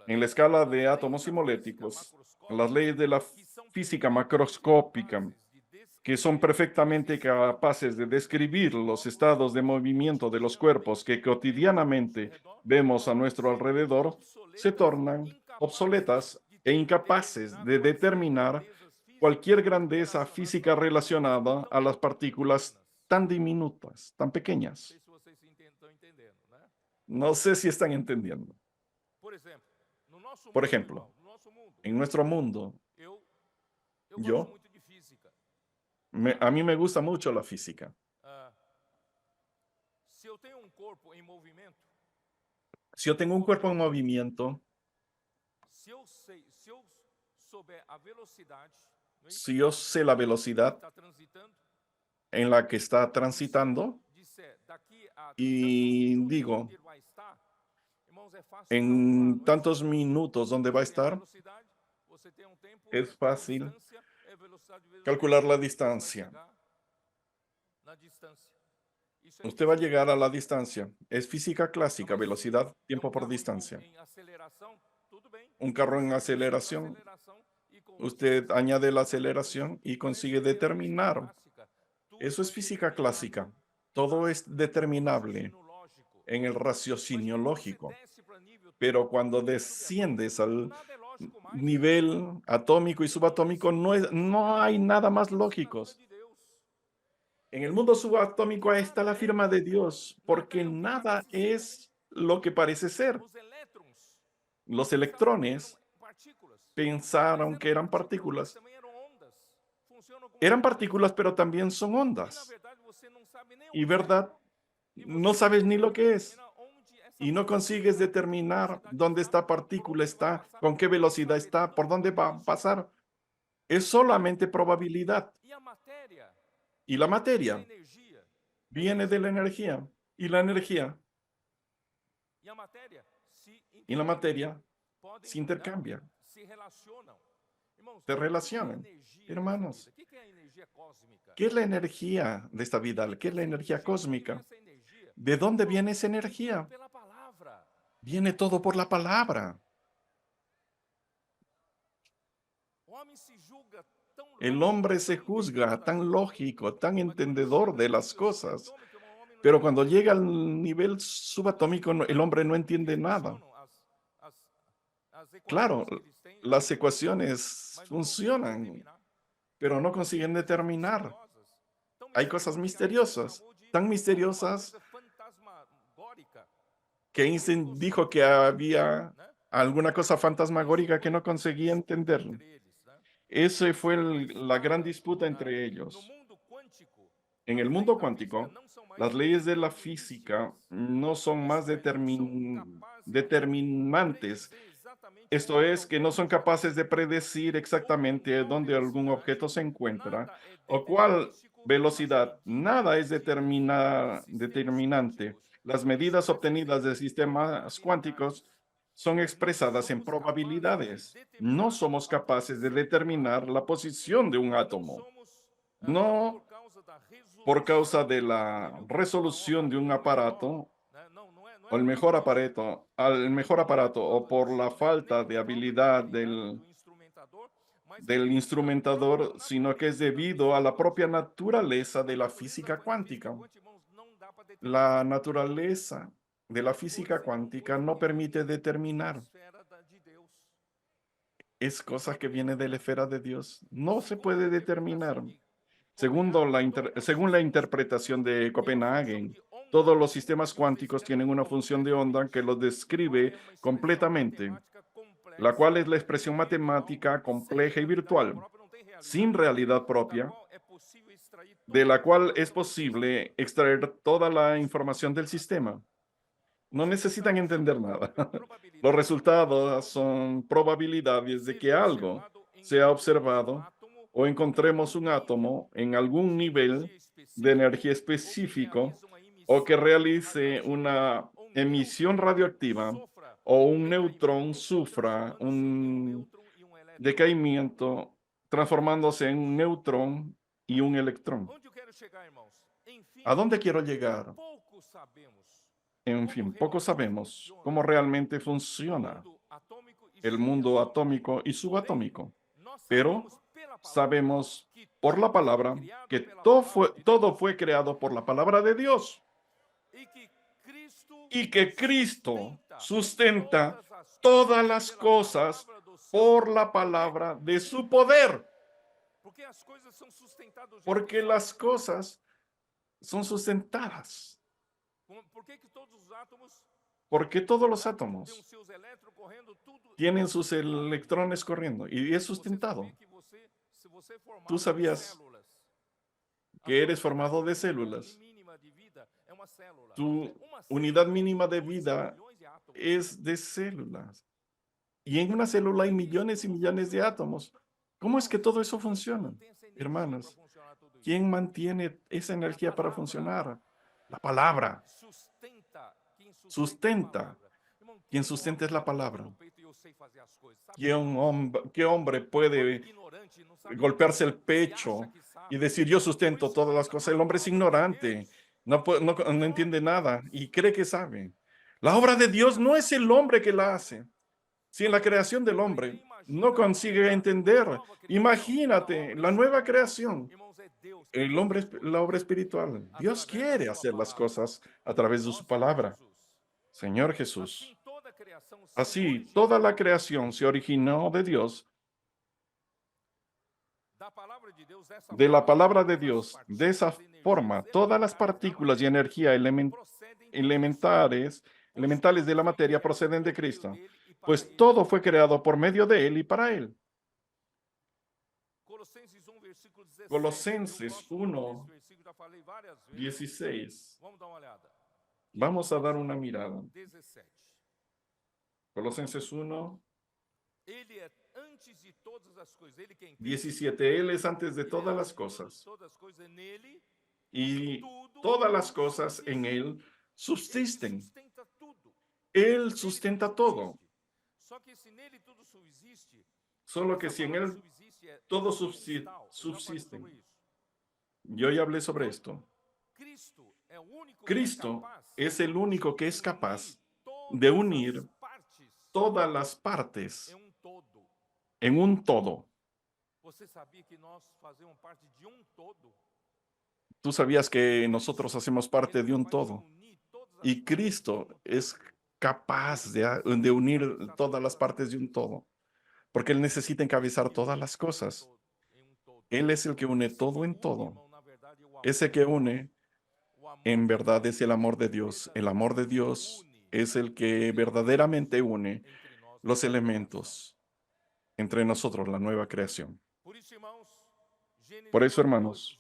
En la escala de átomos y moléculas, las leyes de la física macroscópica, que son perfectamente capaces de describir los estados de movimiento de los cuerpos que cotidianamente vemos a nuestro alrededor, se tornan obsoletas e incapaces de determinar cualquier grandeza física relacionada a las partículas tan diminutas, tan pequeñas. No sé si están entendiendo. Por ejemplo, en nuestro mundo, a mí me gusta mucho la física. Si yo tengo un cuerpo en movimiento, si yo sé la velocidad en la que está transitando y digo, en tantos minutos dónde va a estar, es fácil calcular la distancia. Usted va a llegar a la distancia. Es física clásica, velocidad, tiempo por distancia. Un carro en aceleración, usted añade la aceleración y consigue determinar. Eso es física clásica. Todo es determinable en el raciocinio lógico. Pero cuando desciendes al nivel atómico y subatómico, no hay nada más lógico. En el mundo subatómico está la firma de Dios, porque nada es lo que parece ser. Los electrones pensaron que eran partículas. Eran partículas, pero también son ondas. Y verdad, no sabes ni lo que es. Y no consigues determinar dónde esta partícula está, con qué velocidad está, por dónde va a pasar. Es solamente probabilidad. Y la materia viene de la energía. Y la energía y la materia se intercambian, se relacionan. Hermanos, ¿qué es la energía de esta vida? ¿Qué es la energía cósmica? ¿De dónde viene esa energía? Viene todo por la palabra. El hombre se juzga tan lógico, tan entendedor de las cosas, pero cuando llega al nivel subatómico, el hombre no entiende nada. Claro, las ecuaciones funcionan, pero no consiguen determinar. Hay cosas misteriosas, tan misteriosas que Einstein dijo que había alguna cosa fantasmagórica que no conseguía entender. Esa fue la gran disputa entre ellos. En el mundo cuántico, las leyes de la física no son más determinantes. Esto es, que no son capaces de predecir exactamente dónde algún objeto se encuentra o cuál velocidad. Nada es determinante. Las medidas obtenidas de sistemas cuánticos son expresadas en probabilidades. No somos capaces de determinar la posición de un átomo. No por causa de la resolución de un aparato o el mejor aparato o por la falta de habilidad del instrumentador, sino que es debido a la propia naturaleza de la física cuántica. La naturaleza de la física cuántica no permite determinar. Es cosa que viene de la esfera de Dios. No se puede determinar. Según la interpretación de Copenhagen, todos los sistemas cuánticos tienen una función de onda que los describe completamente, la cual es la expresión matemática compleja y virtual, sin realidad propia, de la cual es posible extraer toda la información del sistema. No necesitan entender nada. Los resultados son probabilidades de que algo sea observado o encontremos un átomo en algún nivel de energía específico o que realice una emisión radioactiva o un neutrón sufra un decaimiento transformándose en un neutrón y un electrón. ¿A dónde quiero llegar? En fin, poco sabemos cómo realmente funciona el mundo atómico y subatómico, pero sabemos por la palabra que todo fue creado por la palabra de Dios y que Cristo sustenta todas las cosas por la palabra de su poder, porque las cosas son sustentadas. Porque todos los átomos tienen sus electrones corriendo y es sustentado. Tú sabías que eres formado de células. Tu unidad mínima de vida es de células. Y en una célula hay millones y millones de átomos. ¿Cómo es que todo eso funciona? Hermanos, ¿quién mantiene esa energía para funcionar? La palabra. Sustenta. Quien sustenta es la palabra. ¿Qué hombre puede golpearse el pecho y decir, yo sustento todas las cosas? El hombre es ignorante, no entiende nada y cree que sabe. La obra de Dios no es el hombre que la hace. Si en la creación del hombre no consigue entender, imagínate la nueva creación. El hombre es la obra espiritual. Dios quiere hacer las cosas a través de su palabra. Señor Jesús. Así, toda la creación se originó de Dios, de la palabra de Dios. De esa forma, todas las partículas y energía elementales de la materia proceden de Cristo, pues todo fue creado por medio de Él y para Él. Colosenses 1, 16. Vamos a dar una mirada. Colosenses 1, 17. Él es antes de todas las cosas, y todas las cosas en Él subsisten. Él sustenta todo. Solo que si en Él todo subsiste. Yo ya hablé sobre esto. Cristo es el único que es capaz de unir todas las partes en un todo. ¿Tú sabías que nosotros hacemos parte de un todo? Y Cristo es capaz de unir todas las partes de un todo, porque Él necesita encabezar todas las cosas. Él es el que une todo en todo. Ese que une, en verdad, es el amor de Dios. El amor de Dios es el que verdaderamente une los elementos entre nosotros, la nueva creación. Por eso, hermanos,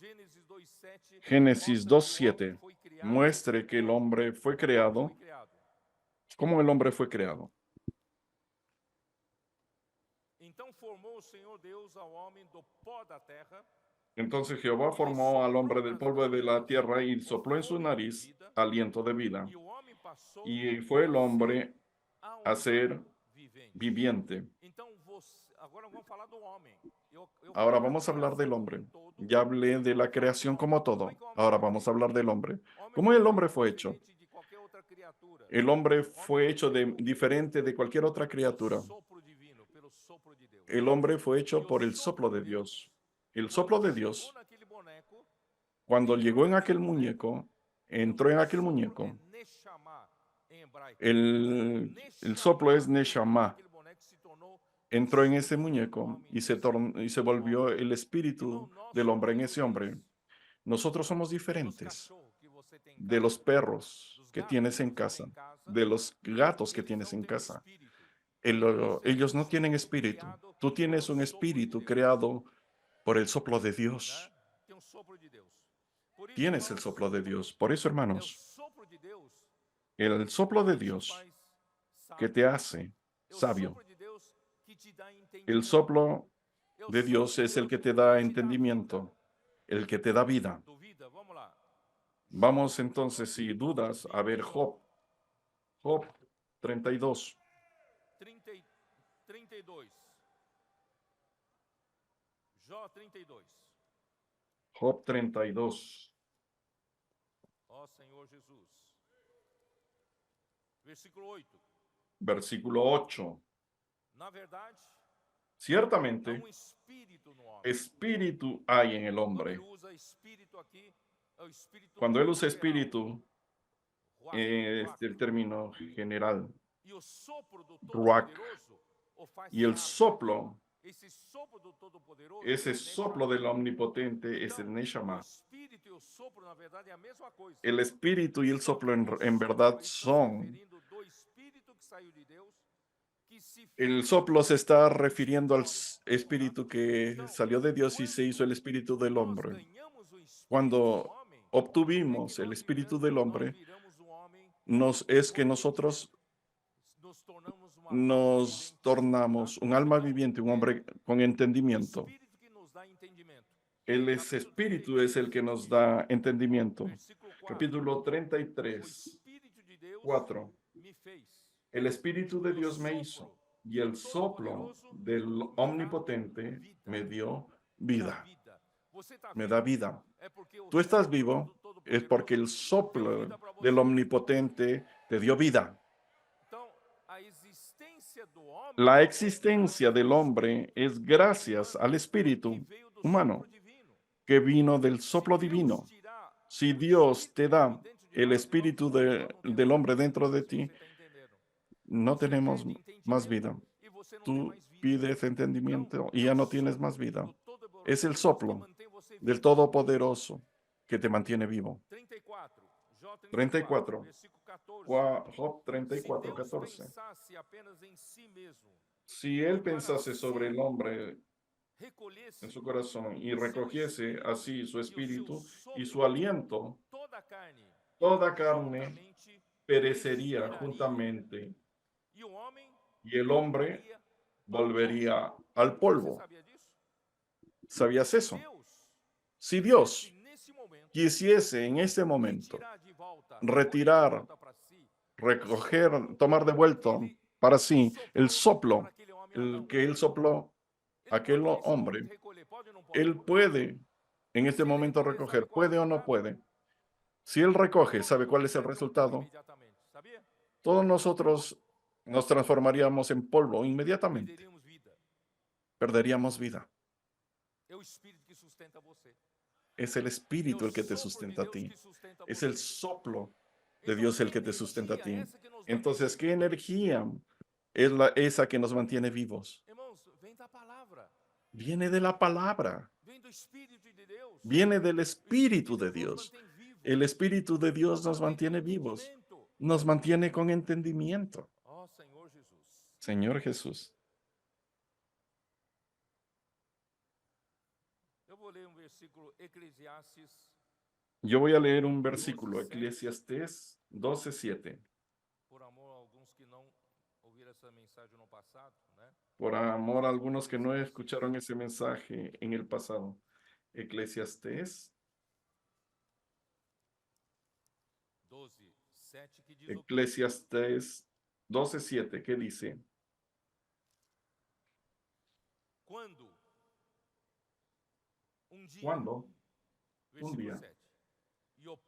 Génesis 2:7 muestre que el hombre fue creado. ¿Cómo el hombre fue creado? Entonces Jehová formó al hombre del polvo de la tierra y sopló en su nariz aliento de vida. Y fue el hombre a ser viviente. Ahora vamos a hablar del hombre. Ya hablé de la creación como todo. Ahora vamos a hablar del hombre. ¿Cómo el hombre fue hecho? El hombre fue hecho diferente de cualquier otra criatura. El hombre fue hecho por el soplo de Dios. El soplo de Dios, cuando llegó en aquel muñeco, entró en aquel muñeco. El soplo es Neshama. Entró en ese muñeco y se volvió el espíritu del hombre en ese hombre. Nosotros somos diferentes de los perros que tienes en casa, de los gatos que tienes en casa. Ellos no tienen espíritu. Tú tienes un espíritu creado por el soplo de Dios. Tienes el soplo de Dios. Por eso, hermanos, el soplo de Dios que te hace sabio. El soplo de Dios es el que te da entendimiento, el que te da vida. Vamos entonces, si dudas, a ver Job 32. Job 32. Versículo 8. Ciertamente, espíritu hay en el hombre. Cuando él usa espíritu, es el término general, ruach, y el soplo, ese soplo del omnipotente es el Neshama. El espíritu y el soplo en verdad son. El soplo se está refiriendo al espíritu que salió de Dios y se hizo el espíritu del hombre. Cuando obtuvimos el espíritu del hombre, es que nosotros nos tornamos un alma viviente, un hombre con entendimiento. El espíritu es el que nos da entendimiento. Capítulo 33, 4. El espíritu de Dios me hizo, y el soplo del omnipotente me dio vida. Me da vida. Tú estás vivo, es porque el soplo del omnipotente te dio vida. La existencia del hombre es gracias al espíritu humano que vino del soplo divino. Si Dios te da el espíritu del hombre dentro de ti, no tenemos más vida. Tú pides entendimiento y ya no tienes más vida. Es el soplo del Todopoderoso que te mantiene vivo. 34. Job 34, 14. Si él pensase sobre el hombre en su corazón y recogiese así su espíritu y su aliento, toda carne perecería juntamente y el hombre volvería al polvo. ¿Sabías eso? Si Dios quisiese en este momento retirar, recoger, tomar de vuelta para sí el soplo, el que él sopló a aquel hombre, él puede en este momento recoger, puede o no puede. Si él recoge, ¿sabe cuál es el resultado? Todos nosotros nos transformaríamos en polvo inmediatamente. Perderíamos vida. Es el espíritu el que te sustenta a ti. Es el soplo de Dios el que te sustenta a ti. Entonces, ¿qué energía es esa que nos mantiene vivos? Viene de la palabra. Viene del Espíritu de Dios. El Espíritu de Dios nos mantiene vivos. Nos mantiene con entendimiento. Señor Jesús. Yo voy a leer un versículo, Eclesiastés 12:7. Por amor a algunos que no escucharon ese mensaje en el pasado. Eclesiastés 12:7, ¿qué dice? ¿Cuándo? Un día.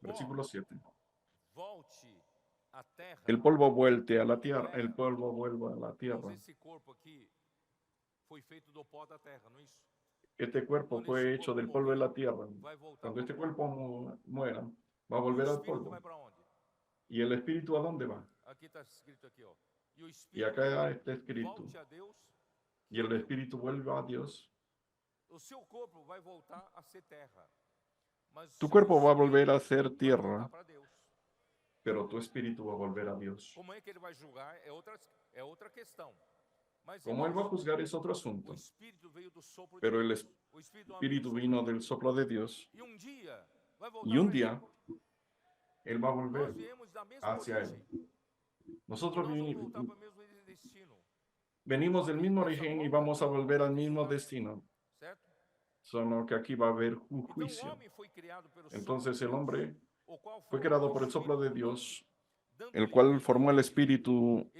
Versículo 7. El polvo vuelve a la tierra. El polvo vuelve a la tierra. Este cuerpo fue hecho del polvo de la tierra. Cuando este cuerpo muera, va a volver al polvo. ¿Y el espíritu a dónde va? Y acá está escrito. Y el espíritu vuelve a Dios. Tu cuerpo va a volver a ser tierra, pero tu espíritu va a volver a Dios. Cómo Él va a juzgar es otro asunto, pero el espíritu vino del soplo de Dios y un día Él va a volver hacia Él. Nosotros venimos del mismo origen y vamos a volver al mismo destino. Solo que aquí va a haber un juicio. Entonces el hombre fue creado por el soplo de Dios, el cual formó el espíritu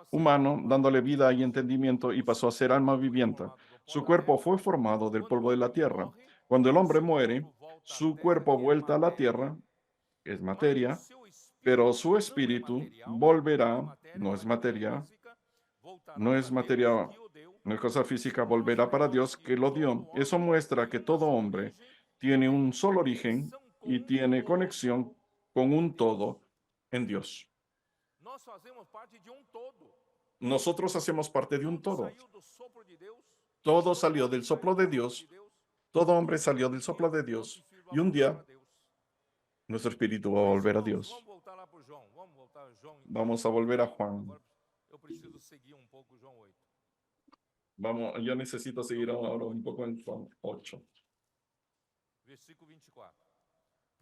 humano, dándole vida y entendimiento, y pasó a ser alma viviente. Su cuerpo fue formado del polvo de la tierra. Cuando el hombre muere, su cuerpo vuelta a la tierra, es materia, pero su espíritu volverá, no es materia, no es cosa física, volverá para Dios que lo dio. Eso muestra que todo hombre tiene un solo origen y tiene conexión con un todo en Dios. Nosotros hacemos parte de un todo. Todo salió del soplo de Dios. Todo hombre salió del soplo de Dios. Y un día, nuestro espíritu va a volver a Dios. Vamos a volver a Juan. Vamos, yo necesito seguir ahora un poco en Juan 8.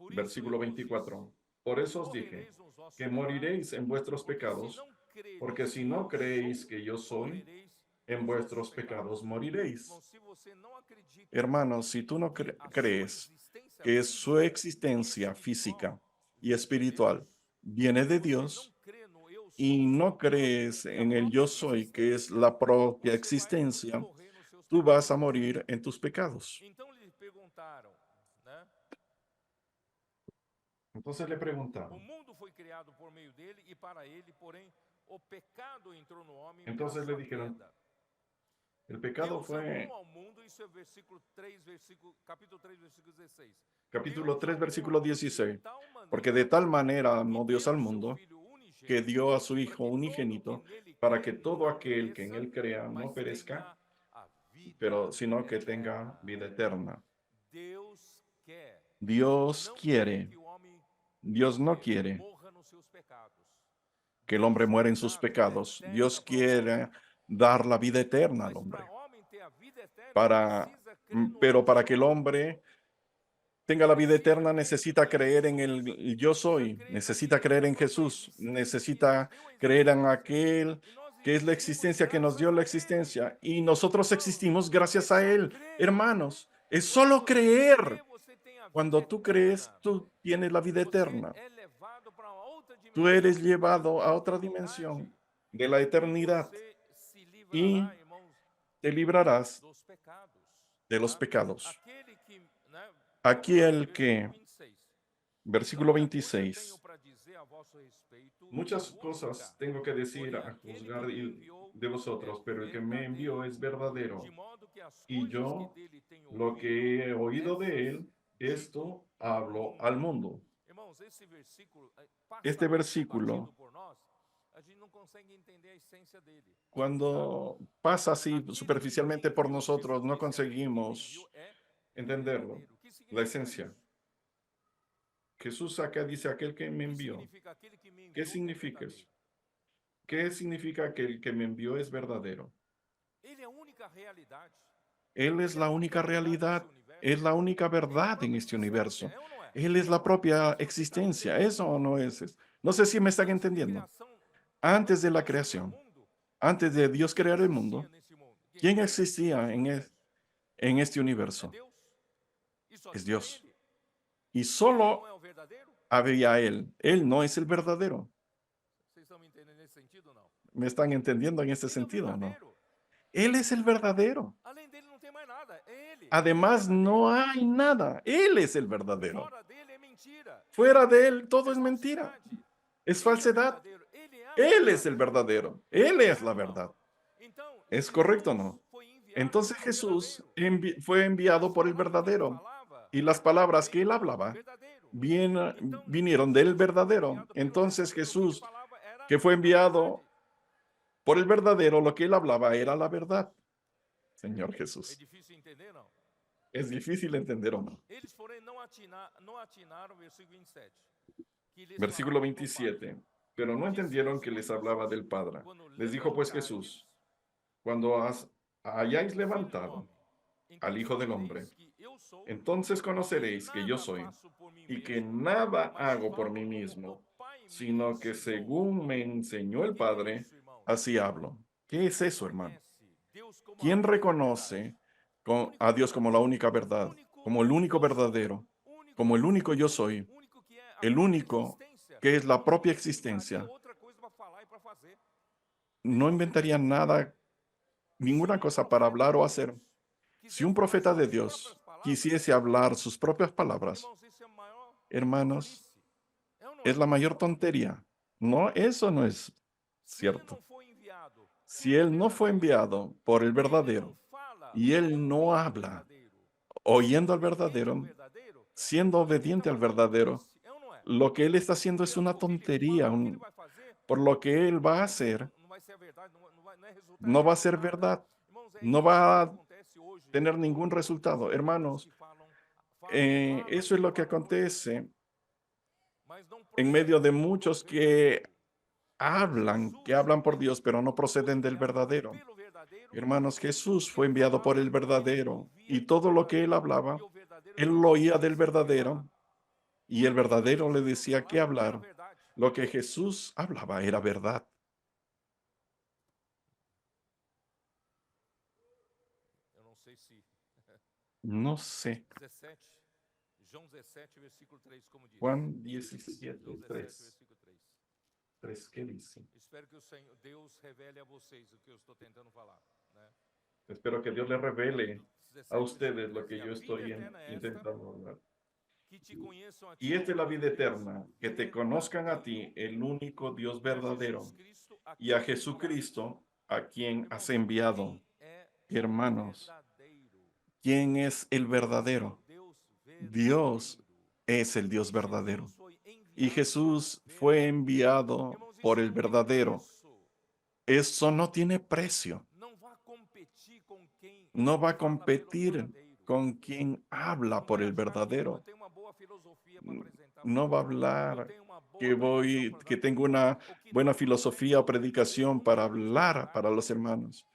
Versículo 24. Por eso os dije que moriréis en vuestros pecados, porque si no creéis que yo soy, en vuestros pecados moriréis. Hermanos, si tú no crees que su existencia física y espiritual viene de Dios y no crees en el yo soy, que es la propia existencia, tú vas a morir en tus pecados. Entonces le preguntaron. Entonces le dijeron, el pecado fue... Capítulo 3, versículo 16. Porque de tal manera amó Dios al mundo, que dio a su Hijo unigénito, para que todo aquel que en él crea no perezca, pero sino que tenga vida eterna. Dios quiere, Dios no quiere que el hombre muera en sus pecados. Dios quiere dar la vida eterna al hombre. Pero para que el hombre tenga la vida eterna necesita creer en el yo soy, necesita creer en Jesús, necesita creer en aquel que es la existencia que nos dio la existencia y nosotros existimos gracias a él, hermanos. Es solo creer. Cuando tú crees, tú tienes la vida eterna. Tú eres llevado a otra dimensión de la eternidad y te librarás de los pecados. Aquí versículo 26. Muchas cosas tengo que decir a juzgar de vosotros, pero el que me envió es verdadero. Y yo, lo que he oído de él, esto hablo al mundo. Este versículo, cuando pasa así superficialmente por nosotros, no conseguimos entenderlo, la esencia. Jesús acá dice aquel que me envió. ¿Qué significa eso? ¿Qué significa que el que me envió es verdadero? Él es la única realidad, es la única verdad en este universo. Él es la propia existencia. ¿Eso o no es? No sé si me están entendiendo. Antes de la creación, antes de Dios crear el mundo, ¿quién existía en este universo? Es Dios. Y solo había Él. Él no es el verdadero. ¿Me están entendiendo en este sentido o no? Él es el verdadero. Además, no hay nada. Él es el verdadero. Fuera de Él, todo es mentira. Es falsedad. Él es el verdadero. Él es la verdad. ¿Es correcto o no? Entonces Jesús fue enviado por el verdadero. Y las palabras que él hablaba vinieron del verdadero. Entonces Jesús, que fue enviado por el verdadero, lo que él hablaba era la verdad. Señor Jesús. ¿Es difícil entender o no? Versículo 27. Pero no entendieron que les hablaba del Padre. Les dijo pues Jesús, cuando hayáis levantado al Hijo del Hombre, entonces conoceréis que yo soy y que nada hago por mí mismo, sino que según me enseñó el Padre, así hablo. ¿Qué es eso, hermano? ¿Quién reconoce a Dios como la única verdad, como el único verdadero, como el único yo soy, el único que es la propia existencia? No inventaría nada, ninguna cosa para hablar o hacer. Si un profeta de Dios quisiese hablar sus propias palabras, hermanos, es la mayor tontería. No, eso no es cierto. Si él no fue enviado por el verdadero y él no habla oyendo al verdadero, siendo obediente al verdadero, lo que él está haciendo es una tontería. Por lo que él va a hacer, no va a ser verdad. No va a tener ningún resultado. Hermanos, eso es lo que acontece en medio de muchos que hablan por Dios, pero no proceden del verdadero. Hermanos, Jesús fue enviado por el verdadero y todo lo que él hablaba, él lo oía del verdadero y el verdadero le decía qué hablar. Lo que Jesús hablaba era verdad. No sé. Juan 17, 3. 3, ¿qué dice? Espero que Dios les revele a ustedes lo que yo estoy intentando hablar. Y esta es la vida eterna, que te conozcan a ti, el único Dios verdadero, y a Jesucristo, a quien has enviado. Hermanos, ¿quién es el verdadero? Dios es el Dios verdadero. Y Jesús fue enviado por el verdadero. Eso no tiene precio. No va a competir con quien habla por el verdadero. No va a hablar que tengo una buena filosofía o predicación para hablar para los hermanos.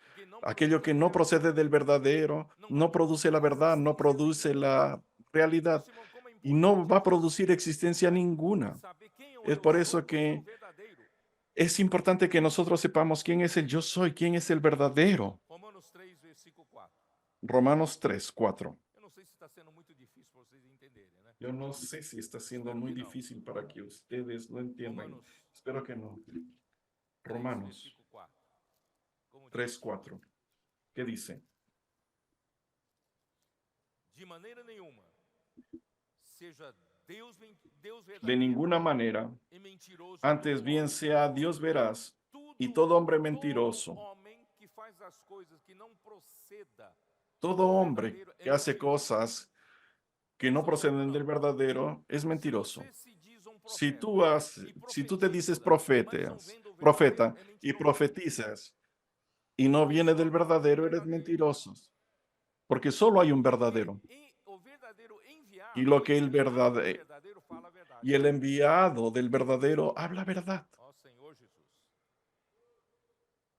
Aquello que no procede del verdadero, no produce la verdad, no produce la realidad y no va a producir existencia ninguna. Es por eso que es importante que nosotros sepamos quién es el yo soy, quién es el verdadero. Romanos 3:4. Yo no sé si está siendo muy difícil para que ustedes lo entiendan. Espero que no. Romanos 3:4. ¿Qué dice? De ninguna manera, antes bien sea Dios veraz y todo hombre mentiroso. Todo hombre que hace cosas que no proceden del verdadero es mentiroso. Si tú te dices profeta y profetizas y no viene del verdadero, eres mentiroso, porque solo hay un verdadero. Y lo que el verdadero y el enviado del verdadero habla verdad.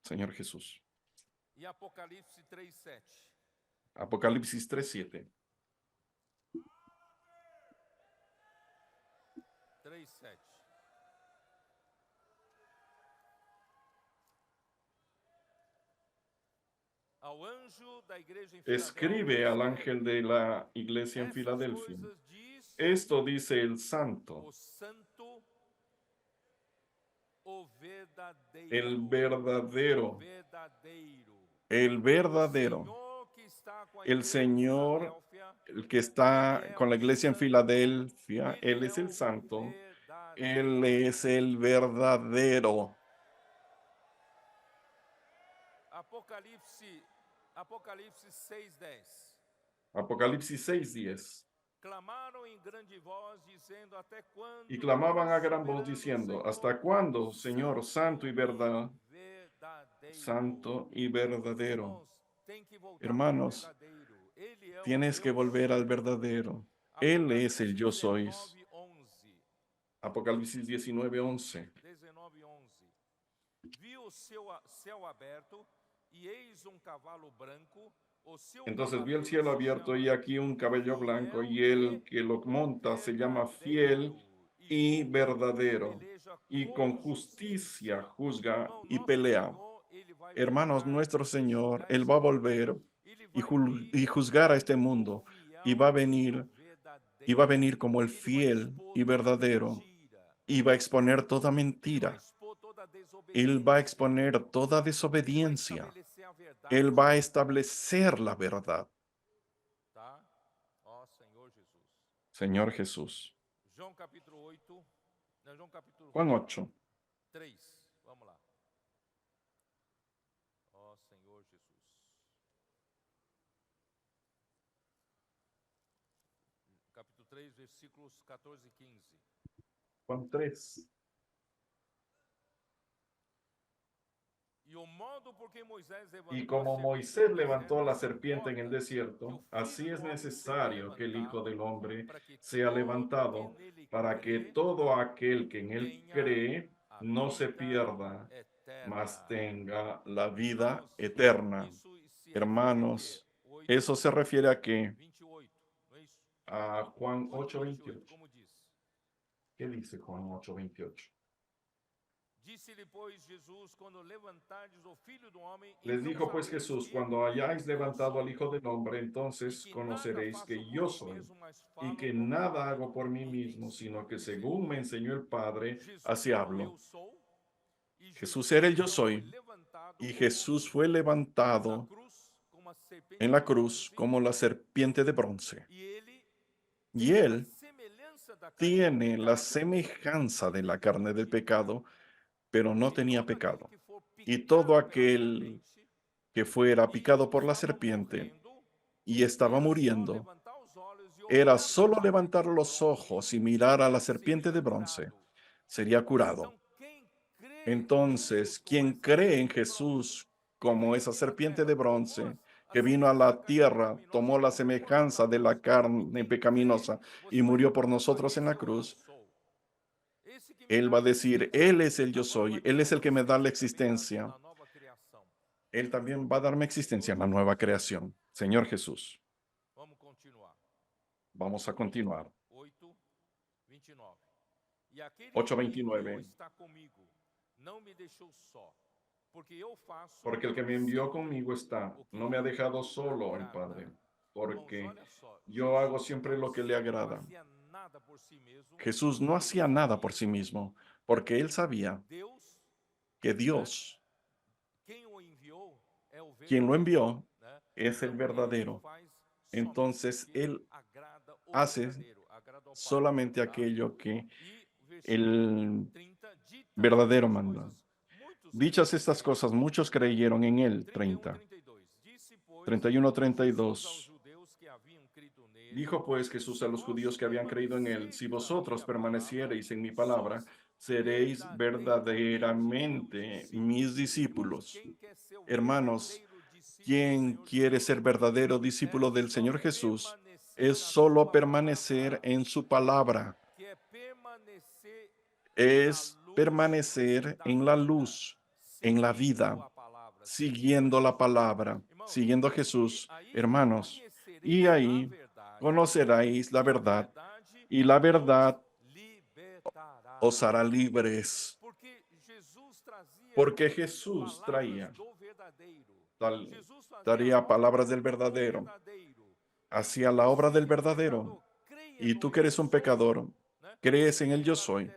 Señor Jesús. Apocalipsis 3:7. Escribe al ángel de la iglesia en Filadelfia. Esto dice el santo, el verdadero, el Señor, el que está con la iglesia en Filadelfia, Él es el santo, Él es el verdadero. Apocalipsis 6:10. Y clamaban a gran voz diciendo, ¿hasta cuándo, Señor, santo y verdad, santo y verdadero? Hermanos, tienes que volver al verdadero. Él es el yo soy. Apocalipsis 19:11. Entonces vi el cielo abierto y aquí un caballo blanco y el que lo monta se llama fiel y verdadero y con justicia juzga y pelea. Hermanos, nuestro Señor, Él va a volver y juzgar a este mundo y va a venir como el fiel y verdadero y va a exponer toda mentira. Él va a exponer toda desobediencia. Él va a establecer la verdad. Señor Jesús. Juan 8. Juan 3. Y como Moisés levantó la serpiente en el desierto, así es necesario que el Hijo del Hombre sea levantado para que todo aquel que en él cree no se pierda, mas tenga la vida eterna. Hermanos, eso se refiere a qué? A Juan 8:28. ¿Qué dice Juan 8:28? Les dijo pues Jesús, cuando hayáis levantado al Hijo del Hombre, entonces conoceréis que yo soy, y que nada hago por mí mismo, sino que según me enseñó el Padre, así hablo. Jesús era el yo soy, y Jesús fue levantado en la cruz como la serpiente de bronce. Y él tiene la semejanza de la carne del pecado, pero no tenía pecado. Y todo aquel que fuera picado por la serpiente y estaba muriendo, era solo levantar los ojos y mirar a la serpiente de bronce, sería curado. Entonces, quien cree en Jesús como esa serpiente de bronce que vino a la tierra, tomó la semejanza de la carne pecaminosa y murió por nosotros en la cruz, él va a decir, Él es el yo soy, Él es el que me da la existencia. Él también va a darme existencia en la nueva creación. Señor Jesús. Vamos a continuar. 8:29. Porque el que me envió conmigo está, no me ha dejado solo el Padre, porque yo hago siempre lo que le agrada. Jesús no hacía nada por sí mismo, porque él sabía que Dios, quien lo envió, es el verdadero. Entonces, él hace solamente aquello que el verdadero manda. Dichas estas cosas, muchos creyeron en él. 31-32. Dijo pues Jesús a los judíos que habían creído en él, si vosotros permaneciereis en mi palabra, seréis verdaderamente mis discípulos. Hermanos, quien quiere ser verdadero discípulo del Señor Jesús es solo permanecer en su palabra. Es permanecer en la luz, en la vida, siguiendo la palabra, siguiendo a Jesús, hermanos. Y ahí conoceréis la verdad, y la verdad os hará libres. Porque Jesús traía palabras del verdadero, hacía la obra del verdadero. Y tú que eres un pecador, crees en el yo soy,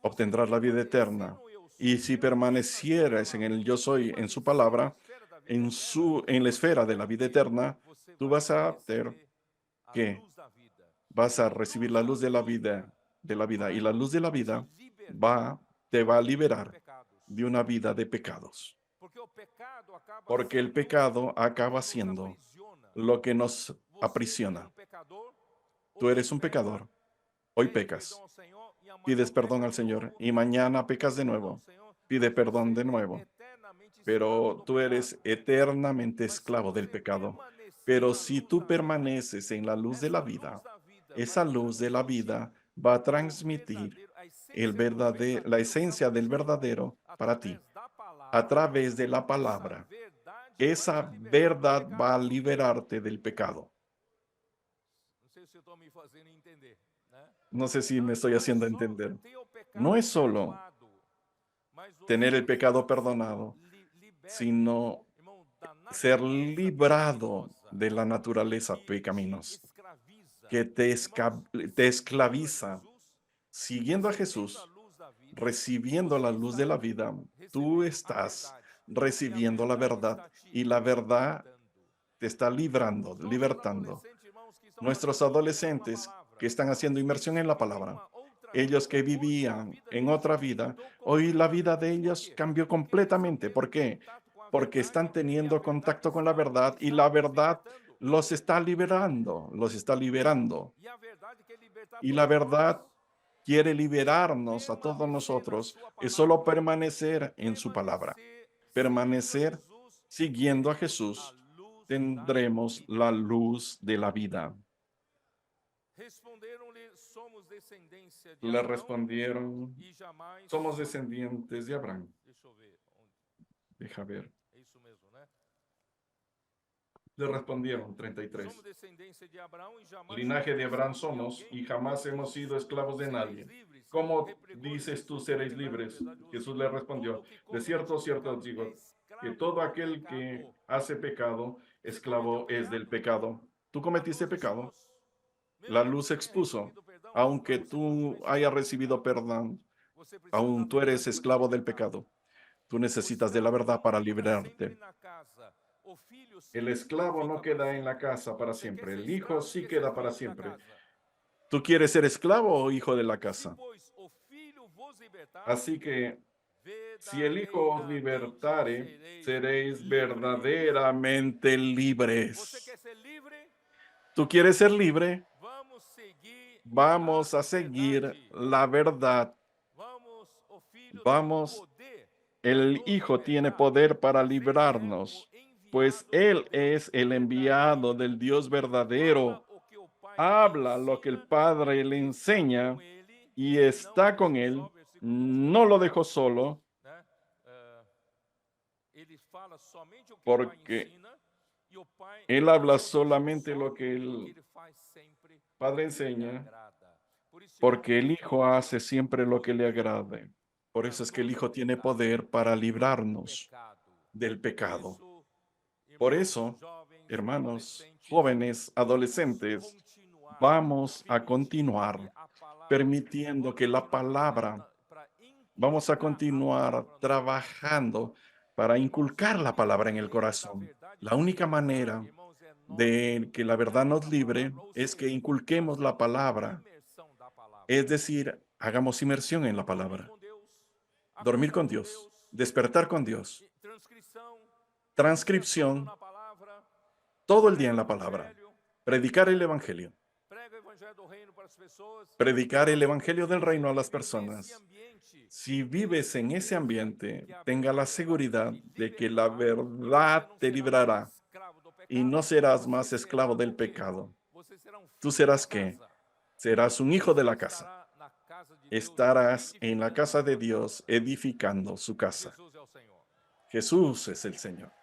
obtendrás la vida eterna. Y si permanecieras en el yo soy, en su palabra, en la esfera de la vida eterna, tú vas a ver que vas a recibir la luz de la vida, y la luz de la vida te va a liberar de una vida de pecados. Porque el pecado acaba siendo lo que nos aprisiona. Tú eres un pecador. Hoy pecas. Pides perdón al Señor y mañana pecas de nuevo. Pide perdón de nuevo. Pero tú eres eternamente esclavo del pecado. Pero si tú permaneces en la luz de la vida, esa luz de la vida va a transmitir la esencia del verdadero para ti a través de la palabra. Esa verdad va a liberarte del pecado. No sé si me estoy haciendo entender. No es solo tener el pecado perdonado, sino ser librado de la naturaleza pecaminosa que te esclaviza. Siguiendo a Jesús, recibiendo la luz de la vida, tú estás recibiendo la verdad y la verdad te está libertando. Nuestros adolescentes que están haciendo inmersión en la palabra, ellos que vivían en otra vida, hoy la vida de ellos cambió completamente. ¿Por qué? Porque están teniendo contacto con la verdad y la verdad los está liberando, los está liberando. Y la verdad quiere liberarnos a todos nosotros, es solo permanecer en su palabra. Permanecer siguiendo a Jesús, tendremos la luz de la vida. Le respondieron, somos descendientes de Abraham. Deja ver. Le respondieron, 33. Linaje de Abraham somos y jamás hemos sido esclavos de nadie. ¿Cómo dices tú seréis libres? Jesús le respondió, de cierto, cierto os digo, que todo aquel que hace pecado, esclavo es del pecado. ¿Tú cometiste pecado? La luz expuso, aunque tú hayas recibido perdón, aún tú eres esclavo del pecado. Tú necesitas de la verdad para liberarte. El esclavo no queda en la casa para siempre. El hijo sí queda para siempre. ¿Tú quieres ser esclavo o hijo de la casa? Así que, si el Hijo os libertare, seréis verdaderamente libres. ¿Tú quieres ser libre? Vamos a seguir la verdad. Vamos, el Hijo tiene poder para librarnos, pues Él es el enviado del Dios verdadero. Habla lo que el Padre le enseña y está con Él. No lo dejó solo, porque Él habla solamente lo que el Padre enseña, porque el Hijo hace siempre lo que le agrade. Por eso es que el Hijo tiene poder para librarnos del pecado. Por eso, hermanos, jóvenes, adolescentes, vamos a continuar permitiendo que la palabra, vamos a continuar trabajando para inculcar la palabra en el corazón. La única manera de que la verdad nos libre es que inculquemos la palabra, es decir, hagamos inmersión en la palabra, dormir con Dios, despertar con Dios, transcripción, todo el día en la palabra, predicar el Evangelio. Predicar el Evangelio del reino a las personas. Si vives en ese ambiente, tenga la seguridad de que la verdad te librará y no serás más esclavo del pecado. ¿Tú serás qué? Serás un hijo de la casa. Estarás en la casa de Dios edificando su casa. Jesús es el Señor.